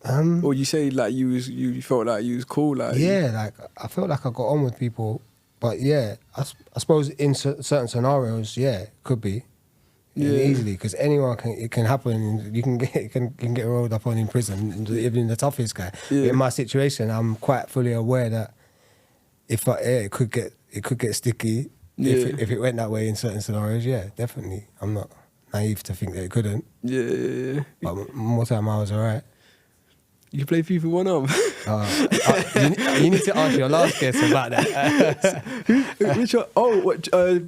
Or you say like you felt like you was cool, like yeah, like I felt like I got on with people, but yeah, I suppose in certain scenarios, yeah, it could be easily because anyone it can happen. You can get rolled up on in prison, even the toughest guy. Yeah. But in my situation, I'm quite fully aware that it could get sticky if it went that way in certain scenarios. Yeah, definitely. I'm not naive to think that it couldn't. Yeah. But more time I was alright. You can play FIFA one arm. You need to ask your last guest about that. Which one? Oh, what?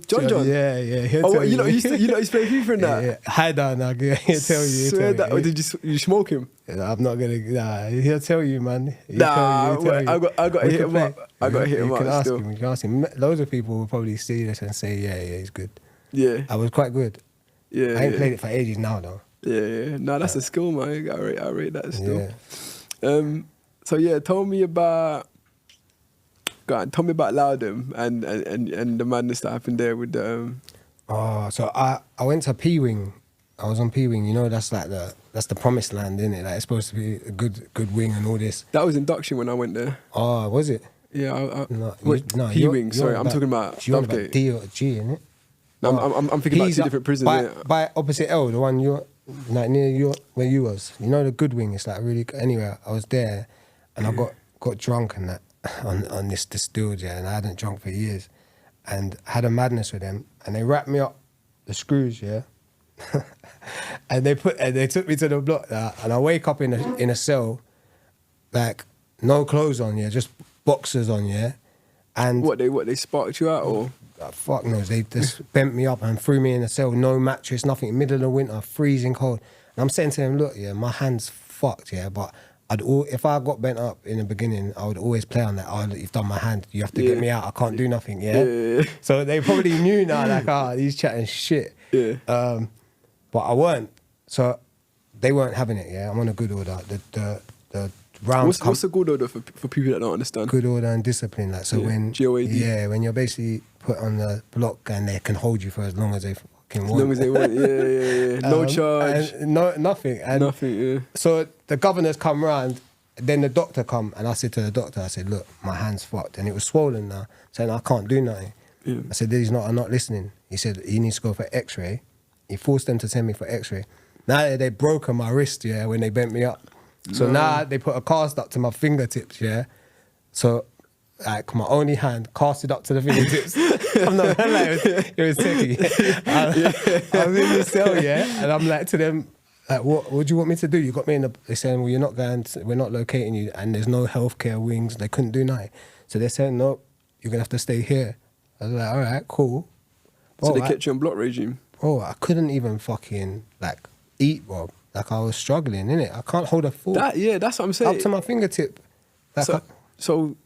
John. Yeah. He'll Oh, tell you know, he's playing FIFA and that. Yeah. Hi, Dan. He'll tell you. Swear that. Or did you smoke him? I'm not gonna. Nah, he'll tell you, man. Nah, I got to hit him up. I got to hit him You up can ask still. him. You can ask him. Loads of people will probably see this and say, yeah, he's good. Yeah. I was quite good. Yeah. I ain't played it for ages now, though. Yeah. No, that's a skill, man. I rate that still. Yeah. So yeah, tell me about Loudon and the madness that happened there with the. So I went to P-Wing. I was on P-Wing. You know, that's the promised land, isn't it? Like, it's supposed to be a good wing and all this. That was induction when I went there. Oh, was it? Yeah. No, P-Wing. Sorry, I'm talking about you're about Dovedgate. D or G, innit? No, I'm thinking about two different prisons. By opposite L, the one you're like near where you was. You know the good wing. It's like really. Anyway, I was there, and I got drunk and that on this distilled, yeah, and I hadn't drunk for years, and had a madness with them, and they wrapped me up the screws, yeah, and they took me to the block, and I wake up in a cell, like no clothes on, yeah, just boxers on, yeah, and what they sparked you out or? Fuck knows, they just bent me up and threw me in a cell, no mattress, nothing, middle of the winter, freezing cold. And I'm saying to them, look, yeah, my hand's fucked, yeah, but if I got bent up in the beginning, I would always play on that. Oh, look, you've done my hand. You have to get me out. I can't do nothing. Yeah. So they probably knew now, like, he's chatting shit. Yeah. But I weren't. So they weren't having it. Yeah. I'm on a good order. The rounds. What's a good order for people that don't understand? Good order and discipline. Like, so when GOAD. Yeah, when you're basically put on the block and they can hold you for as long as they fucking want. As long as they want. Yeah. No charge. And nothing. And nothing. Yeah. So the governors come round. Then the doctor come, and I said to the doctor, I said, look, my hand's fucked, and it was swollen now, saying I can't do nothing. Yeah. I said, I'm not listening. He said, he needs to go for X-ray. He forced them to send me for X-ray. Now they broken my wrist, yeah, when they bent me up. So now they put a cast up to my fingertips, yeah. So like my only hand casted up to the fingertips. I'm not gonna lie, it was techie. I was in the cell, yeah, and I'm like to them, like, what do you want me to do? You got me in the... They're saying, well, you're not going to... We're not locating you, and there's no healthcare wings. They couldn't do nothing. So they're saying, no, you're going to have to stay here. I was like, all right, cool. So they kept you on block regime? Bro, I couldn't even fucking, like, eat, bro. Like, I was struggling, innit? I can't hold a fork. That's what I'm saying. Up to my fingertip. Like, so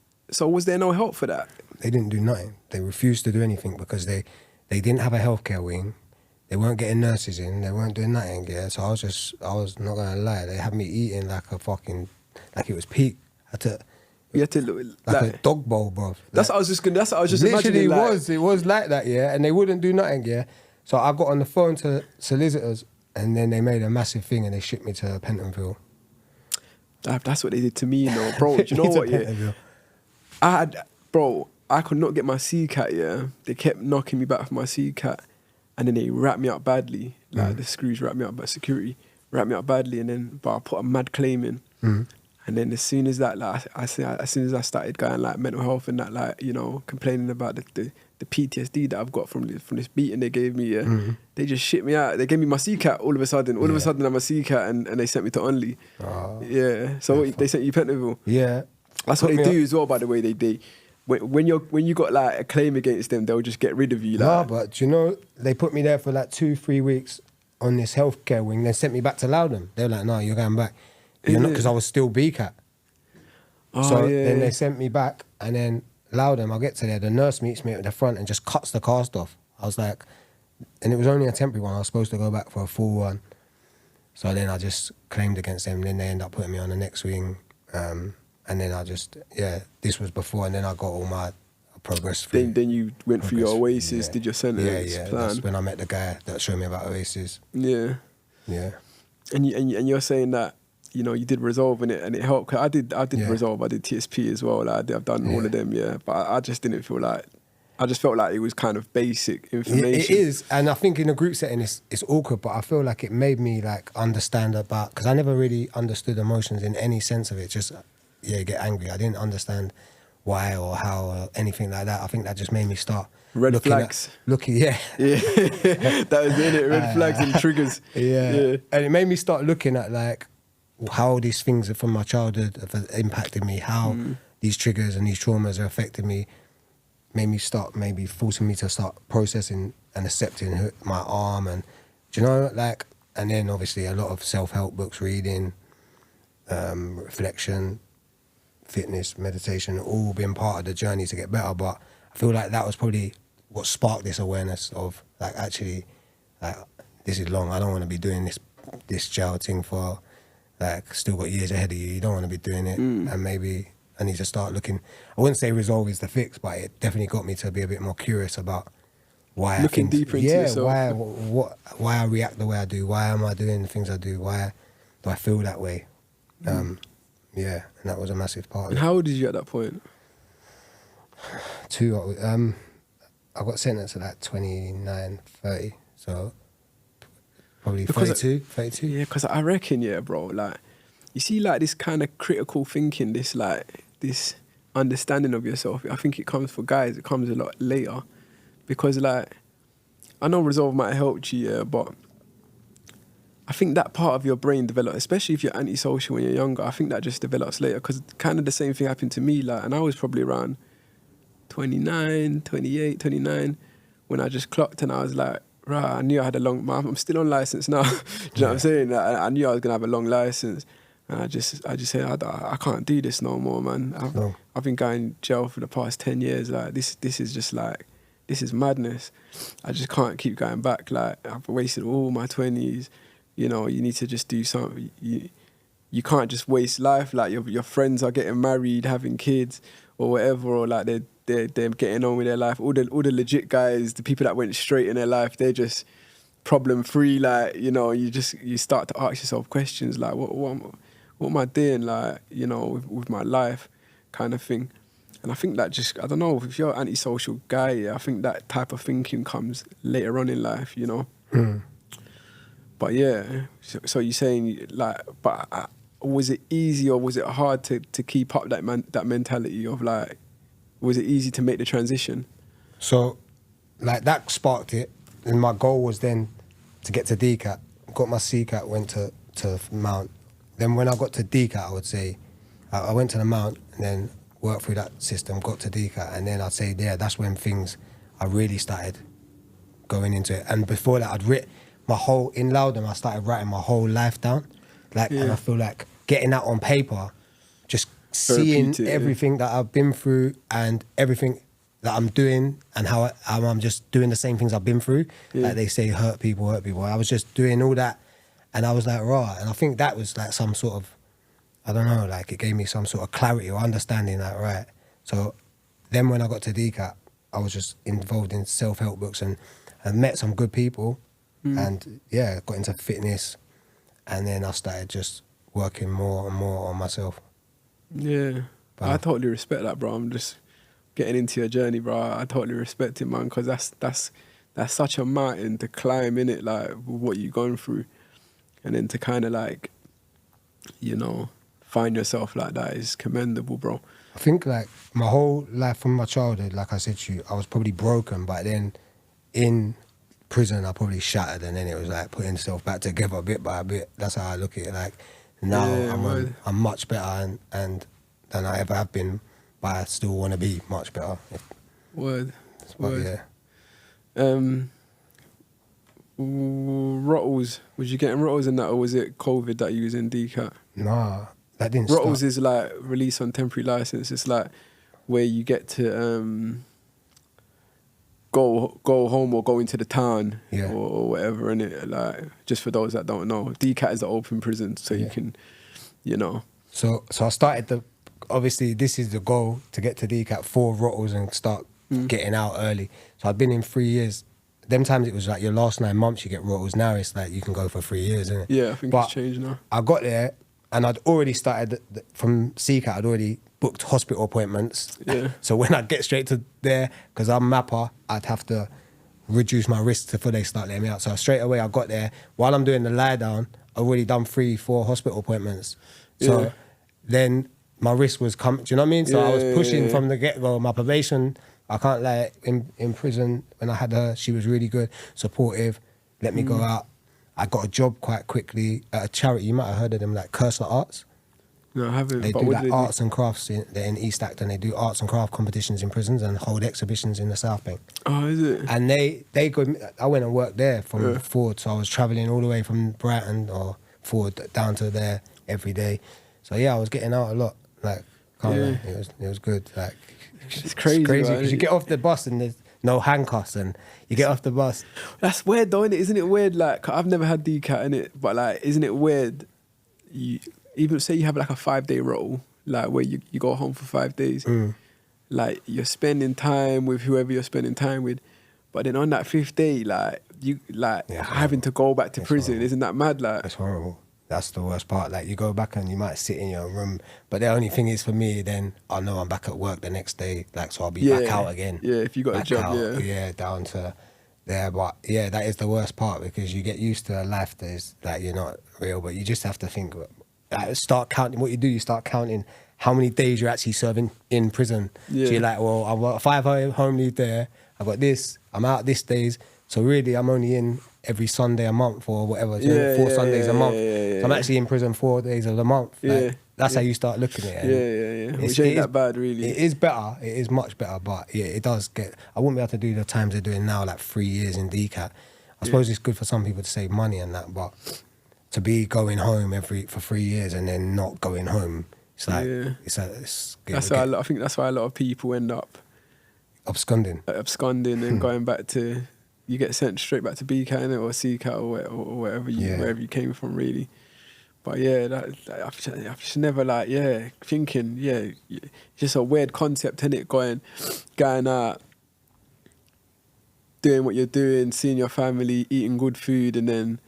was there no help for that? They didn't do nothing. They refused to do anything because they didn't have a healthcare wing. They weren't getting nurses in. They weren't doing nothing, yeah. So I was not going to lie. They had me eating like a fucking, like it was peak. You had to look like a dog bowl, bro. That's what I was just literally imagining. It was like that, yeah. And they wouldn't do nothing, yeah. So I got on the phone to solicitors, and then they made a massive thing and they shipped me to Pentonville. That's what they did to me, you know, bro. Do you know what? Yeah, I could not get my CCAT. Yeah, they kept knocking me back for my CCAT, and then they wrapped me up badly. Like the screws wrapped me up, but security wrapped me up badly, but I put a mad claim in. And then as soon as that, like, as soon as I started going like mental health and that, like, you know, complaining about the PTSD that I've got from this beating they gave me, they just shipped me out. They gave me my CCAT all of a sudden. All of a sudden I'm a CCAT and they sent me to Only. Yeah. So they sent you Pentonville. Yeah. That's what they do as well, by the way. They when you got like a claim against them, they'll just get rid of you. Like. No, but you know, they put me there for like 2-3 weeks on this healthcare wing. They sent me back to Loudon. They were like, no, you're going back. You're not, because I was still BCAT. Then they sent me back, and then Loudon, I'll get to there, the nurse meets me at the front and just cuts the cast off. I was like, and it was only a temporary one. I was supposed to go back for a full one. So then I just claimed against them, and then they end up putting me on the next wing. And then I just, this was before, and then I got all my progress through. Then you went through your Oasis, did your sentence plan. That's when I met the guy that showed me about Oasis. Yeah. And you're saying that, you know, you did Resolve and it helped. Cause I did Resolve, I did TSP as well. Like, I've done all of them, but I just didn't feel like, I just felt like it was kind of basic information. It is, and I think in a group setting it's awkward, but I feel like it made me like understand about, because I never really understood emotions in any sense of it. Just, you get angry. I didn't understand why or how or anything like that. I think that just made me start Red flags. Yeah. That was in it, red flags and triggers. Yeah. And it made me start looking at like how these things from my childhood have impacted me, how these triggers and these traumas are affecting me, made me start, maybe forcing me to start processing and accepting my arm, and do you know, like, and then obviously a lot of self-help books reading, reflection, fitness, meditation, all been part of the journey to get better. But I feel like that was probably what sparked this awareness of like, actually, like, this is long. I don't want to be doing this jail thing for, like, still got years ahead of you. You don't want to be doing it. And maybe I need to start looking. I wouldn't say Resolve is the fix, but it definitely got me to be a bit more curious about why looking deeper into yourself. Why I react the way I do. Why am I doing the things I do? Why do I feel that way? And that was a massive part of it. And how old was you at that point? I got sentenced at like 29, 30, so probably 32. Yeah, because I reckon, bro, like, you see, like, this kind of critical thinking, this understanding of yourself, I think it comes for guys, it comes a lot later. Because, like, I know Resolve might have helped you, but I think that part of your brain develops, especially if you're antisocial when you're younger, I think that just develops later, because kind of the same thing happened to me, like, and I was probably around 29, 28, 29, when I just clocked, and I was like, right, I knew I had a long, I'm still on license now. Do you know what I'm saying? Like, I knew I was going to have a long license. And I just said, I can't do this no more, man. I've been going to jail for the past 10 years. Like, this is just like, this is madness. I just can't keep going back. Like, I've wasted all my 20s. You know, you need to just do something. You can't just waste life. Like, your friends are getting married, having kids, or whatever, or like they're getting on with their life. All the legit guys, the people that went straight in their life, they're just problem free. Like, you know, you start to ask yourself questions like, what am I doing, like, you know, with my life, kind of thing. And I think that just, I don't know, if you're an antisocial guy, yeah, I think that type of thinking comes later on in life, you know. But yeah, so you're saying, like, but was it easy or was it hard to keep up that mentality of, like, was it easy to make the transition? So, like, that sparked it, and my goal was then to get to DCAT. Got my CCAT, went to Mount. Then when I got to DCAT, I would say, I went to the Mount and then worked through that system, got to DCAT, and then I'd say, yeah, that's when I really started going into it. And before that, I'd written in Loudon, I started writing my whole life down. Like, and I feel like getting that on paper, just seeing everything that I've been through and everything that I'm doing and how I'm just doing the same things I've been through. Like they say, hurt people. I was just doing all that. And I was like, raw. And I think that was like some sort of, I don't know, like it gave me some sort of clarity or understanding that, right. So then when I got to DCAT, I was just involved in self-help books and met some good people and yeah, got into fitness. And then I started just working more and more on myself. Yeah, but I totally respect that, bro. I'm just getting into your journey, bro. I totally respect it, man, because that's such a mountain to climb, in it, like what you're going through. And then to kind of like, you know, find yourself like that is commendable, bro. I think like my whole life from my childhood, like I said to you, I was probably broken, but then in prison I probably shattered, and then it was like putting myself back together bit by bit. That's how I look at it. Like now I'm much better and than I ever have been, but I still want to be much better. Word. Yeah. Rottles, was you getting Rottles in that, or was it COVID that you was in DCAT? Nah, that didn't Rottles start. is like release on temporary license. It's like where you get to go home or go into the town or whatever, and it like, just for those that don't know, DCAT is the open prison, so you can, you know. So I started obviously this is the goal, to get to DCAT 4 Rottles and start getting out early. So I've been in 3 years. Them times it was like your last 9 months you get Rottles. Now it's like you can go for 3 years, isn't it? Yeah, I think it's changed now. I got there and I'd already started, from CCAT, I'd already booked hospital appointments. Yeah. So when I get straight to there, because I'm mapper, I'd have to reduce my risks before they start letting me out. So straight away I got there. While I'm doing the lie down, I've already done 3-4 hospital appointments. So then my risk was coming, do you know what I mean? So I was pushing from the get-go. My probation, I can't lie, in prison, when I had her, she was really good, supportive, let me go out. I got a job quite quickly at a charity, you might have heard of them, like Cursor Arts. No, I haven't. They do like arts and crafts, they're in East Acton, they do arts and craft competitions in prisons and hold exhibitions in the South Bank. Oh, is it? And I went and worked there from Ford, so I was travelling all the way from Brighton or Ford down to there every day. So yeah, I was getting out a lot, like, can't lie, it was good, like. It's crazy because you get off the bus and there's no handcuffs, and you get off the bus. That's weird though, isn't it weird? Like, I've never had DCAT in it, but like, isn't it weird? You even say you have like a 5-day roll, like where you go home for 5 days, like you're spending time with whoever you're spending time with, but then on that 5th day, like you having to go back to prison, horrible. Isn't that mad? Like, that's horrible. That's the worst part. Like, you go back and you might sit in your room, but the only thing is for me, then I know I'm back at work the next day, like, so I'll be back out again. Yeah, if you got a job, Yeah, down to there. But yeah, that is the worst part, because you get used to a life that is, like, you're not real, but you just have to think, like, start counting what you do. You start counting how many days you're actually serving in prison. Yeah. So you're like, well, I've got 5 home leave there, I've got this, I'm out this days. So really, I'm only in every Sunday a month or whatever. So 4 Sundays a month. So I'm actually in prison 4 days of the month. Like, that's how you start looking at it. Yeah. Which ain't that bad, really. It is better. It is much better. But yeah, it does get... I wouldn't be able to do the times they're doing now, like 3 years in DCAT. I suppose it's good for some people to save money and that, but to be going home for 3 years and then not going home. It's like I think that's why a lot of people end up absconding and going back to, you get sent straight back to BCAT innit, or CCAT or wherever you came from, really. But yeah, I've just never thinking, it's just a weird concept, innit, going out, doing what you're doing, seeing your family, eating good food, and then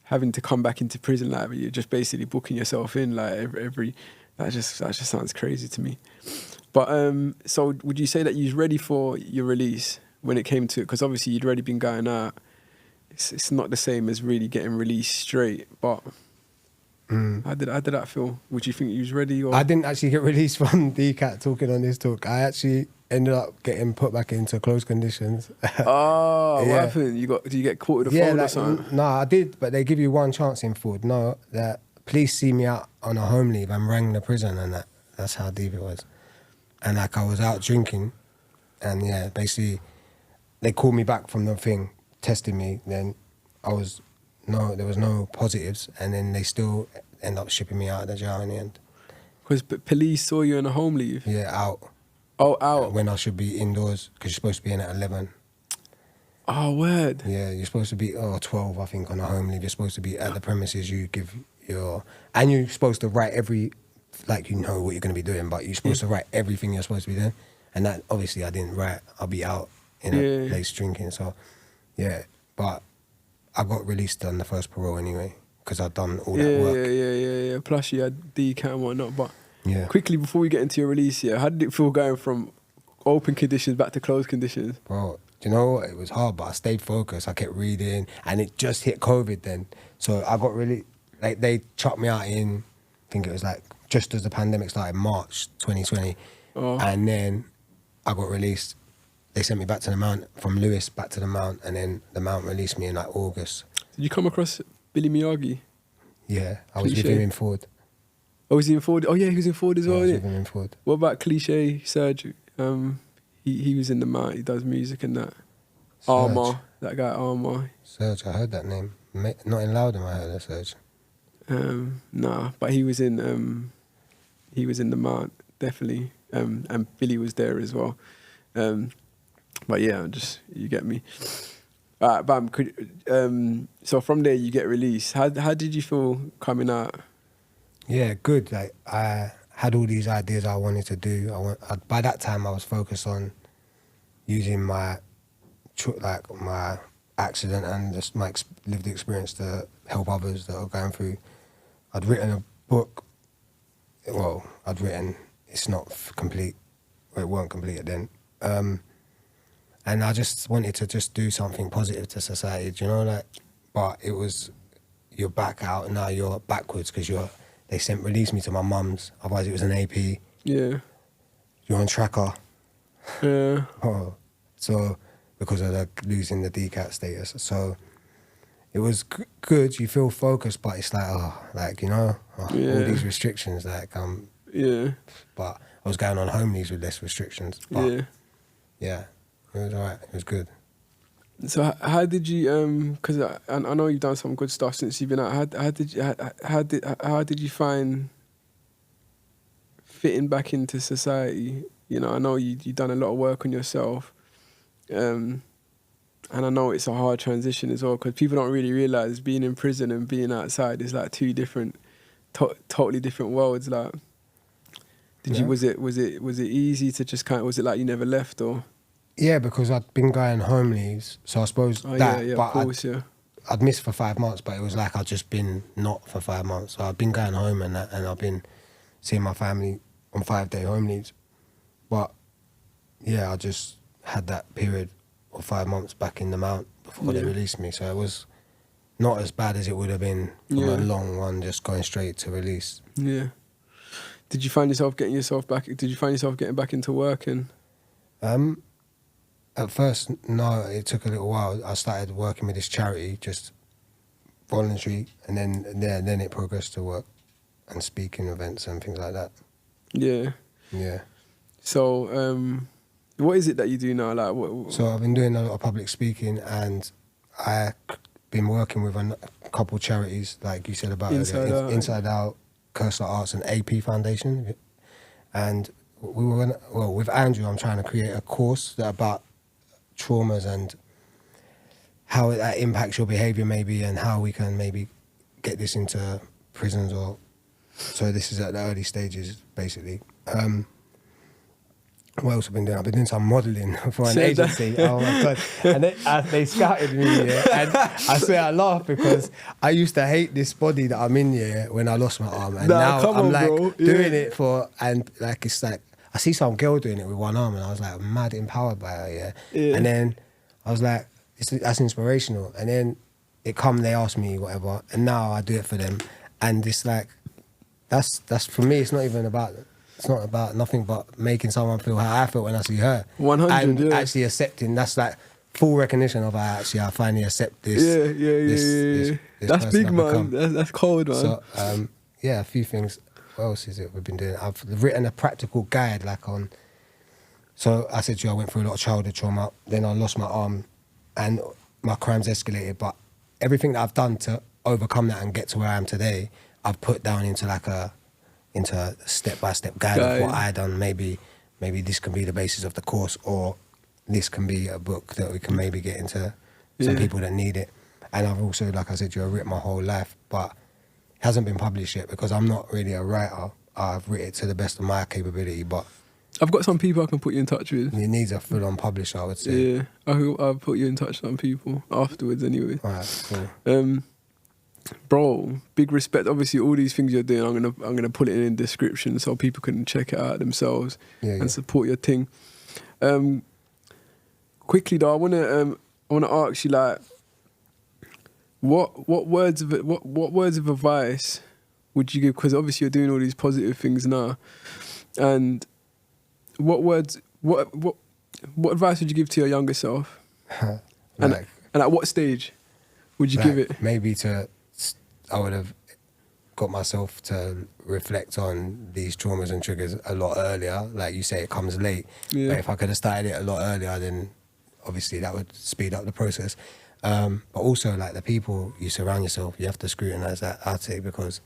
having to come back into prison, like you're just basically booking yourself in, like every that just sounds crazy to me. But so would you say that you was ready for your release when it came to it? Because obviously you'd already been going out. It's not the same as really getting released straight, but how did that feel? Would you think you was ready? Or? I didn't actually get released from DCAT talking on this talk. I actually ended up getting put back into closed conditions. Oh, what happened? Did you get caught with a phone or something? No, I did, but they give you one chance in Ford. No, the police see me out on a home leave and rang the prison, and that's how deep it was. And like I was out drinking, and yeah, basically they called me back from the thing, tested me. Then there was no positives, and then they still end up shipping me out of the jail in the end. Because police saw you on a home leave? Yeah, out. Oh, out. When I should be indoors, because you're supposed to be in at 11. Oh, word. Yeah, you're supposed to be 12, I think, on a home leave. You're supposed to be at the premises. You give and you're supposed to write like you know what you're going to be doing, but you're supposed to write everything you're supposed to be doing. And that, obviously, I didn't write. I'll be out in a place drinking. So, yeah. But I got released on the first parole anyway, because I'd done all that work. Yeah. Plus you had DCAT and whatnot. But quickly, before we get into your release, how did it feel going from open conditions back to closed conditions? Bro, do you know what? It was hard, but I stayed focused. I kept reading, and it just hit COVID then. So I got really, like, they chucked me out in, I think it was like just as the pandemic started, March 2020. And then I got released. They sent me back to the Mount, from Lewis back to the Mount, and then the Mount released me in like August. Did you come across Billy Miyagi? Yeah, I was with him in Ford. Oh, was he in Ford? Oh yeah, he was in Ford as well. I was with him in Ford. What about Cliche Serge? He was in the Mount. He does music and that. Serge. Armour, that guy Armour. Serge, I heard that name. Not in Loudon, I heard that Serge. Nah, but he was in the Mount, definitely. And Billy was there as well. But yeah, you get me. Alright, bam. So from there you get released. How did you feel coming out? Yeah, good. Like, I had all these ideas I wanted to do. By that time I was focused on using my accident and just my lived experience to help others that are going through. I'd written a book. Well, it's not complete. Well, it weren't completed then. And I just wanted to just do something positive to society, do you know, like, but it was, you're back out and now you're backwards because they released me to my mum's, otherwise it was an AP. Yeah. You're on tracker. Yeah. So, because of losing the DCAT status. So, it was good, you feel focused, but it's like, all these restrictions, like, yeah. But I was going on home leaves with less restrictions. But yeah, it was alright. It was good. So how did you? Because I know you've done some good stuff since you've been out. How did you find fitting back into society? You know, I know you've done a lot of work on yourself, and I know it's a hard transition as well because people don't really realize being in prison and being outside is like two different, totally different worlds. Like. Was it easy to just was it like you never left or? Yeah, because I'd been going home leaves, so I suppose but of course, I'd missed for 5 months, but it was like I'd just been not for 5 months. So I'd been going home and I've been seeing my family on 5-day home leaves. But yeah, I just had that period of 5 months back in the Mount before they released me, so it was not as bad as it would have been from a long one, just going straight to release. Yeah. Did you find yourself getting back into working? At first, no, it took a little while. I started working with this charity, just voluntary, and then it progressed to work and speaking events and things like that. Yeah. Yeah. So, what is it that you do now? Like, So I've been doing a lot of public speaking, and I've been working with a couple charities, like you said about Inside Out. Cursor Arts and AP Foundation. And we were with Andrew, I'm trying to create a course about traumas and how that impacts your behaviour maybe, and how we can maybe get this into prisons. Or so this is at the early stages, basically. What else have I been doing? I've been doing some modelling for an agency. Oh my God. And they scouted me, and I swear I laugh because I used to hate this body that I'm in, when I lost my arm. And now I'm doing it and like, it's like, I see some girl doing it with one arm and I was like mad empowered by her, And then I was like, that's inspirational. And then they asked me whatever, and now I do it for them. And it's like, that's for me, it's not about nothing but making someone feel how I felt when I see her. 100, and actually accepting, that's like full recognition of I finally accept this. This that's big, man. That's cold, man. So, a few things. What else is it we've been doing? I've written a practical guide so I said to you, I went through a lot of childhood trauma, then I lost my arm and my crimes escalated, but everything that I've done to overcome that and get to where I am today, I've put down into a step-by-step guide of what I done. Maybe this can be the basis of the course, or this can be a book that we can maybe get into some people that need it. And I've also, like I said, I've written my whole life, but it hasn't been published yet because I'm not really a writer. I've written it to the best of my capability, but I've got some people I can put you in touch with. It needs a full-on publisher, I would say. Yeah, I'll put you in touch with some people afterwards anyway. All right, cool. Bro, big respect. Obviously, all these things you're doing, I'm gonna put it in the description so people can check it out themselves and support your thing. Quickly though, I wanna ask you, like, what words of advice would you give? Because obviously you're doing all these positive things now, and what advice would you give to your younger self? And at what stage would you give it? Maybe I would have got myself to reflect on these traumas and triggers a lot earlier. Like you say, it comes late. Yeah. But if I could have started it a lot earlier, then obviously that would speed up the process. But also, like, the people you surround yourself, you have to scrutinise that, I'd say, because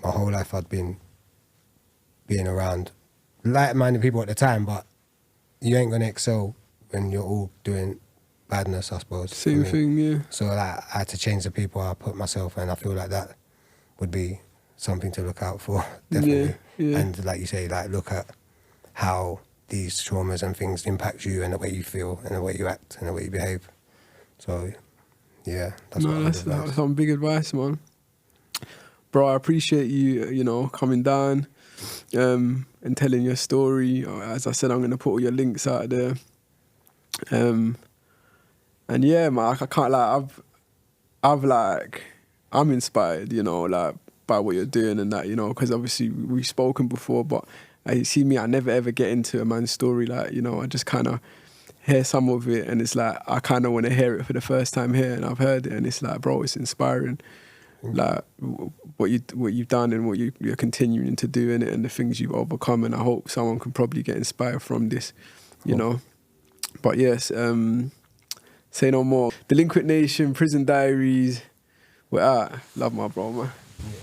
my whole life I'd been being around like-minded people at the time, but you ain't going to excel when you're all doing badness, I suppose. Same thing, yeah. So like, I had to change the people I put myself, and I feel like that would be something to look out for, definitely. Yeah. And like you say, like, look at how these traumas and things impact you and the way you feel and the way you act and the way you behave. So, yeah, that's some big advice, man. Bro, I appreciate you, coming down and telling your story. As I said, I'm going to put all your links out there. And yeah, man, I can't, like, I'm inspired, like, by what you're doing and that, because obviously we've spoken before, but I never ever get into a man's story, like, I just kind of hear some of it, and it's like, I kind of want to hear it for the first time here, and I've heard it, and it's like, bro, it's inspiring, like, what you've done and what you're continuing to do in it, and the things you've overcome, and I hope someone can probably get inspired from this, know. But yes, say no more. Delinquent Nation, Prison Diaries, we're out. Love my bro, man. Yeah.